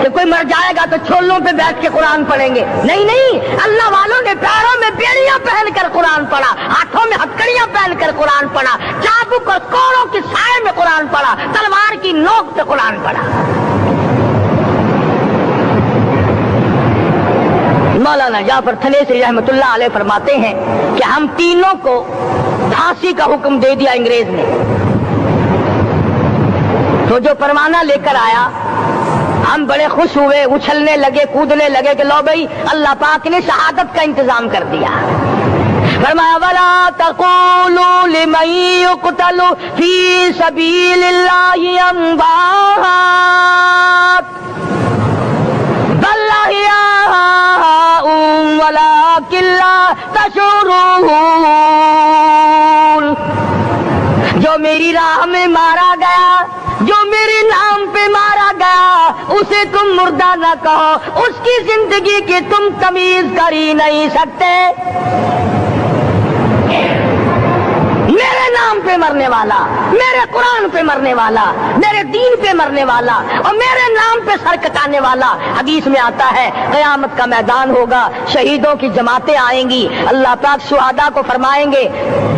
کہ کوئی مر جائے گا تو چھولوں پہ بیٹھ کے قرآن پڑھیں گے، نہیں نہیں، اللہ والوں نے پیروں میں بیڑیاں پہن کر قرآن پڑھا، ہاتھوں میں ہتکڑیاں پہن کر قرآن پڑھا، چابک اور کوڑوں کی سائے میں قرآن پڑھا، تلوار کی نوک پہ قرآن پڑھا۔ مولانا جعفر تھنیسری رحمت اللہ علیہ فرماتے ہیں کہ ہم تینوں کو پھانسی کا حکم دے دیا انگریز نے، تو جو پروانہ لے کر آیا ہم بڑے خوش ہوئے، اچھلنے لگے، کودنے لگے کہ لو بھائی اللہ پاک نے شہادت کا انتظام کر دیا۔ فرمایا وَلَا تَقُولُوا لِمَن يُقْتَلُ فِي سَبِيلِ اللَّهِ أَمْوَاتٌ بَلْ أَحْيَاءٌ وَلَٰكِن لَّا تَشْعُرُونَ۔ جو میری راہ میں مارا گیا، جو میرے نام پہ مارا گیا، اسے تم مردہ نہ کہو، اس کی زندگی کی تم تمیز کر ہی نہیں سکتے۔ میرے نام پہ مرنے والا، میرے قرآن پہ مرنے والا، میرے دین پہ مرنے والا اور میرے نام پہ سر کٹانے والا، حدیث میں آتا ہے قیامت کا میدان ہوگا، شہیدوں کی جماعتیں آئیں گی، اللہ پاک شہداء کو فرمائیں گے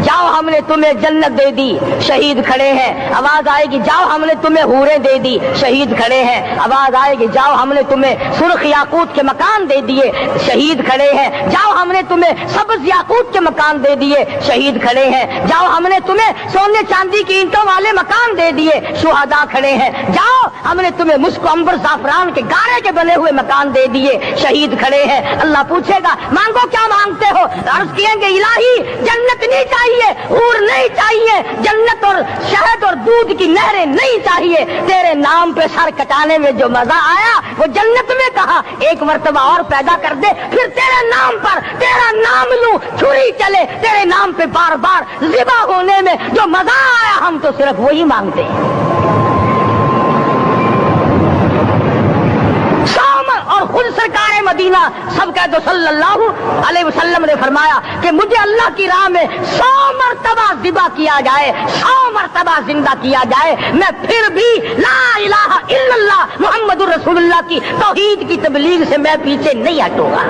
جاؤ ہم نے تمہیں جنت دے دی، شہید کھڑے ہیں، آواز آئے گی جاؤ ہم نے تمہیں حوریں دے دی، شہید کھڑے ہیں، آواز آئے گی جاؤ ہم نے تمہیں سرخ یاقوت کے مکان دے دیے، شہید کھڑے ہیں، جاؤ ہم نے تمہیں سبز یاقوت کے مکان دے دیے، شہید کھڑے ہیں، جاؤ ہم نے تمہیں سونے چاندی کی اینٹوں والے مکان دے دیے، شہداء کھڑے ہیں، جاؤ ہم نے تمہیں مشک عنبر زعفران کے گارے کے بنے ہوئے مکان دے دیے، شہید کھڑے ہیں۔ اللہ پوچھے گا مانگو کیا مانگتے ہو، عرض کہیں گے الہی جنت نہیں چاہیے، حور نہیں چاہیے، جنت اور شہد اور دودھ کی نہریں نہیں چاہیے، تیرے نام پہ سر کٹانے میں جو مزہ آیا وہ جنت میں کہا ایک مرتبہ اور پیدا کر دے، پھر تیرے نام پر تیرا نام لوں، چھری چلے تیرے نام پہ بار بار ذبح ہونے میں جو مزہ آیا، ہم تو صرف وہی مانگتے ہیں۔ اور خود سرکار مدینہ سب کہہ دو صلی اللہ علیہ وسلم نے فرمایا کہ مجھے اللہ کی راہ میں 100 مرتبہ ذبح کیا جائے، 100 مرتبہ زندہ کیا جائے، میں پھر بھی لا الہ الا اللہ محمد الرسول اللہ کی توحید کی تبلیغ سے میں پیچھے نہیں ہٹوں گا۔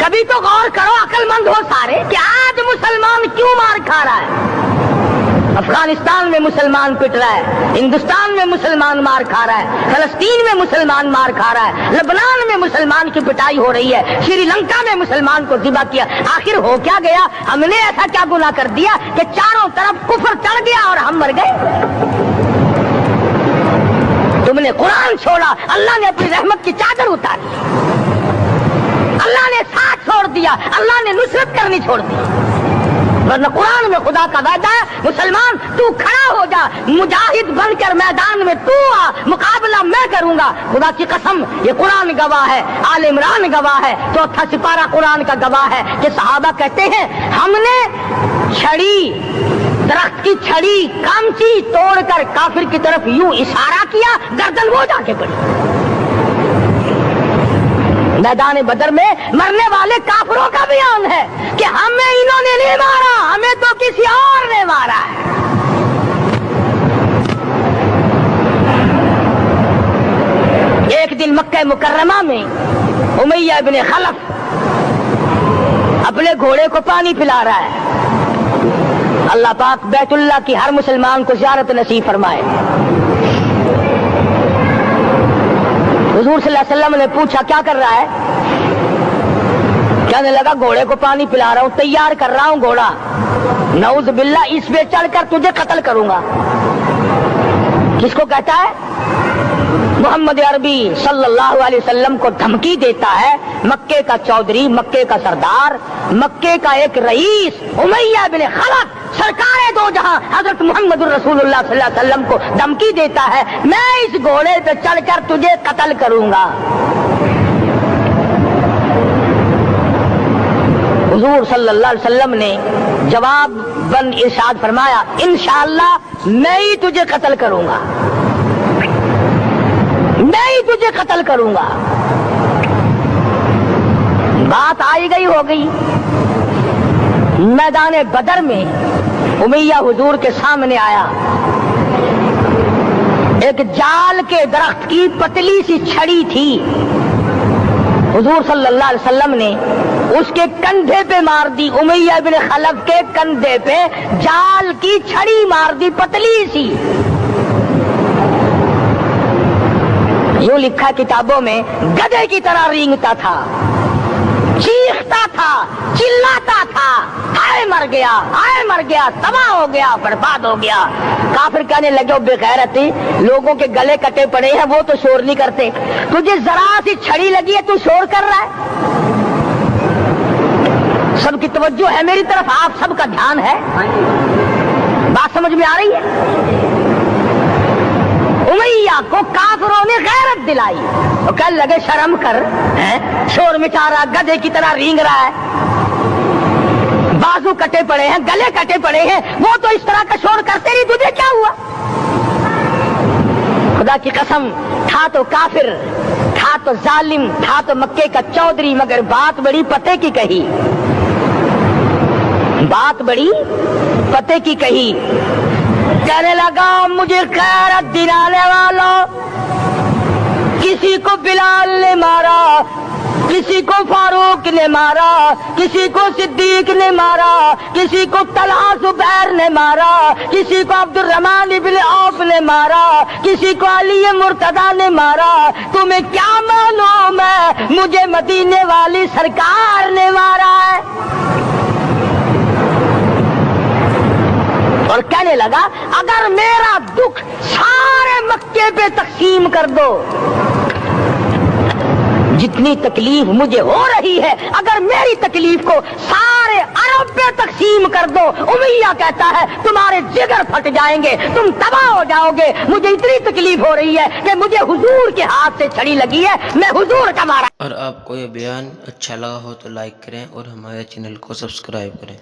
کبھی تو غور کرو عقل مند ہو سارے کہ آج مسلمان کیوں مار کھا رہا ہے؟ افغانستان میں مسلمان پٹ رہا ہے، ہندوستان میں مسلمان مار کھا رہا ہے، فلسطین میں مسلمان مار کھا رہا ہے، لبنان میں مسلمان کی پٹائی ہو رہی ہے، سری لنکا میں مسلمان کو ذبح کیا۔ آخر ہو کیا گیا؟ ہم نے ایسا کیا گناہ کر دیا کہ چاروں طرف کفر چڑھ گیا اور ہم مر گئے؟ تم نے قرآن چھوڑا، اللہ نے اپنی رحمت کی چادر اتاری، اللہ نے ساتھ چھوڑ دیا، اللہ نے نصرت کرنی چھوڑ دی۔ ورنہ قرآن میں خدا کا وعدہ ہے مسلمان تو کھڑا ہو جا، مجاہد بن کر میدان میں تو آ، مقابلہ میں کروں گا۔ خدا کی قسم یہ قرآن گواہ ہے، آل عمران گواہ ہے، چوتھا سپارہ قرآن کا گواہ ہے کہ صحابہ کہتے ہیں ہم نے چھڑی، درخت کی چھڑی کامچی توڑ کر کافر کی طرف یوں اشارہ کیا، گردن وہ جا کے پڑی۔ میدان بدر میں مرنے والے کافروں کا بیان ہے کہ ہمیں انہوں نے نہیں مارا، ہمیں تو کسی اور نے مارا ہے۔ ایک دن مکہ مکرمہ میں امیہ بن خلف اپنے گھوڑے کو پانی پلا رہا ہے۔ اللہ پاک بیت اللہ کی ہر مسلمان کو زیارت نصیب فرمائے۔ حضور صلی اللہ علیہ وسلم نے پوچھا کیا کر رہا ہے؟ کہنے لگا گھوڑے کو پانی پلا رہا ہوں، تیار کر رہا ہوں گھوڑا، نعوذ باللہ اس پہ چڑھ کر تجھے قتل کروں گا۔ کس کو کہتا ہے؟ محمد عربی صلی اللہ علیہ وسلم کو دھمکی دیتا ہے مکے کا چودھری، مکے کا سردار، مکے کا ایک رئیس امیہ بن خلف، سرکار دو جہاں حضرت محمد الرسول اللہ صلی اللہ علیہ وسلم کو دھمکی دیتا ہے میں اس گھوڑے پہ چڑھ کر تجھے قتل کروں گا۔ حضور صلی اللہ علیہ وسلم نے جواب بند ارشاد فرمایا انشاءاللہ میں ہی تجھے قتل کروں گا، میں ہی تجھے قتل کروں گا۔ بات آئی گئی ہو گئی۔ میدان بدر میں امیہ حضور کے سامنے آیا، ایک جال کے درخت کی پتلی سی چھڑی تھی، حضور صلی اللہ علیہ وسلم نے اس کے کندھے پہ مار دی، امیہ بن خلف کے کندھے پہ جال کی چھڑی مار دی پتلی سی۔ یوں لکھا کتابوں میں گدھے کی طرح رینگتا تھا، چیختا تھا، چلاتا تھا، ہائے مر گیا، ہائے مر گیا، تباہ ہو گیا، برباد ہو گیا۔ کافر کہنے لگے بے غیرتی، لوگوں کے گلے کٹے پڑے ہیں وہ تو شور نہیں کرتے، تجھے ذرا سی چھڑی لگی ہے تو شور کر رہا ہے۔ سب کی توجہ ہے میری طرف، آپ سب کا دھیان ہے، بات سمجھ میں آ رہی ہے؟ امیہ کو کافروں نے غیرت دلائی، وہ کہنے لگے شرم کر، شور مچا رہا، گدھے کی طرح رینگ رہا ہے، بازو کٹے پڑے ہیں، گلے کٹے پڑے ہیں، وہ تو اس طرح کا شور کرتے نہیں، تجھے کیا ہوا؟ خدا کی قسم تھا تو کافر، تھا تو ظالم، تھا تو مکے کا چودھری، مگر بات بڑی پتے کی کہی، بات بڑی پتے کی کہی۔ کہنے لگا مجھے غیرت دلانے والوں، کسی کو بلال نے مارا، کسی کو فاروق نے مارا، کسی کو صدیق نے مارا، کسی کو طلحہ زبیر نے مارا، کسی کو عبد الرحمن بن عوف نے مارا، کسی کو علی مرتضی نے مارا، تمہیں کیا معلوم ہے مجھے مدینے والی سرکار نے مارا ہے؟ اور کہنے لگا اگر میرا دکھ سارے مکے پہ تقسیم کر دو، جتنی تکلیف مجھے ہو رہی ہے اگر میری تکلیف کو سارے عرب پہ تقسیم کر دو، امیہ کہتا ہے تمہارے جگر پھٹ جائیں گے، تم تباہ ہو جاؤ گے، مجھے اتنی تکلیف ہو رہی ہے کہ مجھے حضور کے ہاتھ سے چھڑی لگی ہے، میں حضور کا مارا۔ اور آپ کو یہ بیان اچھا لگا ہو تو لائک کریں اور ہمارے چینل کو سبسکرائب کریں۔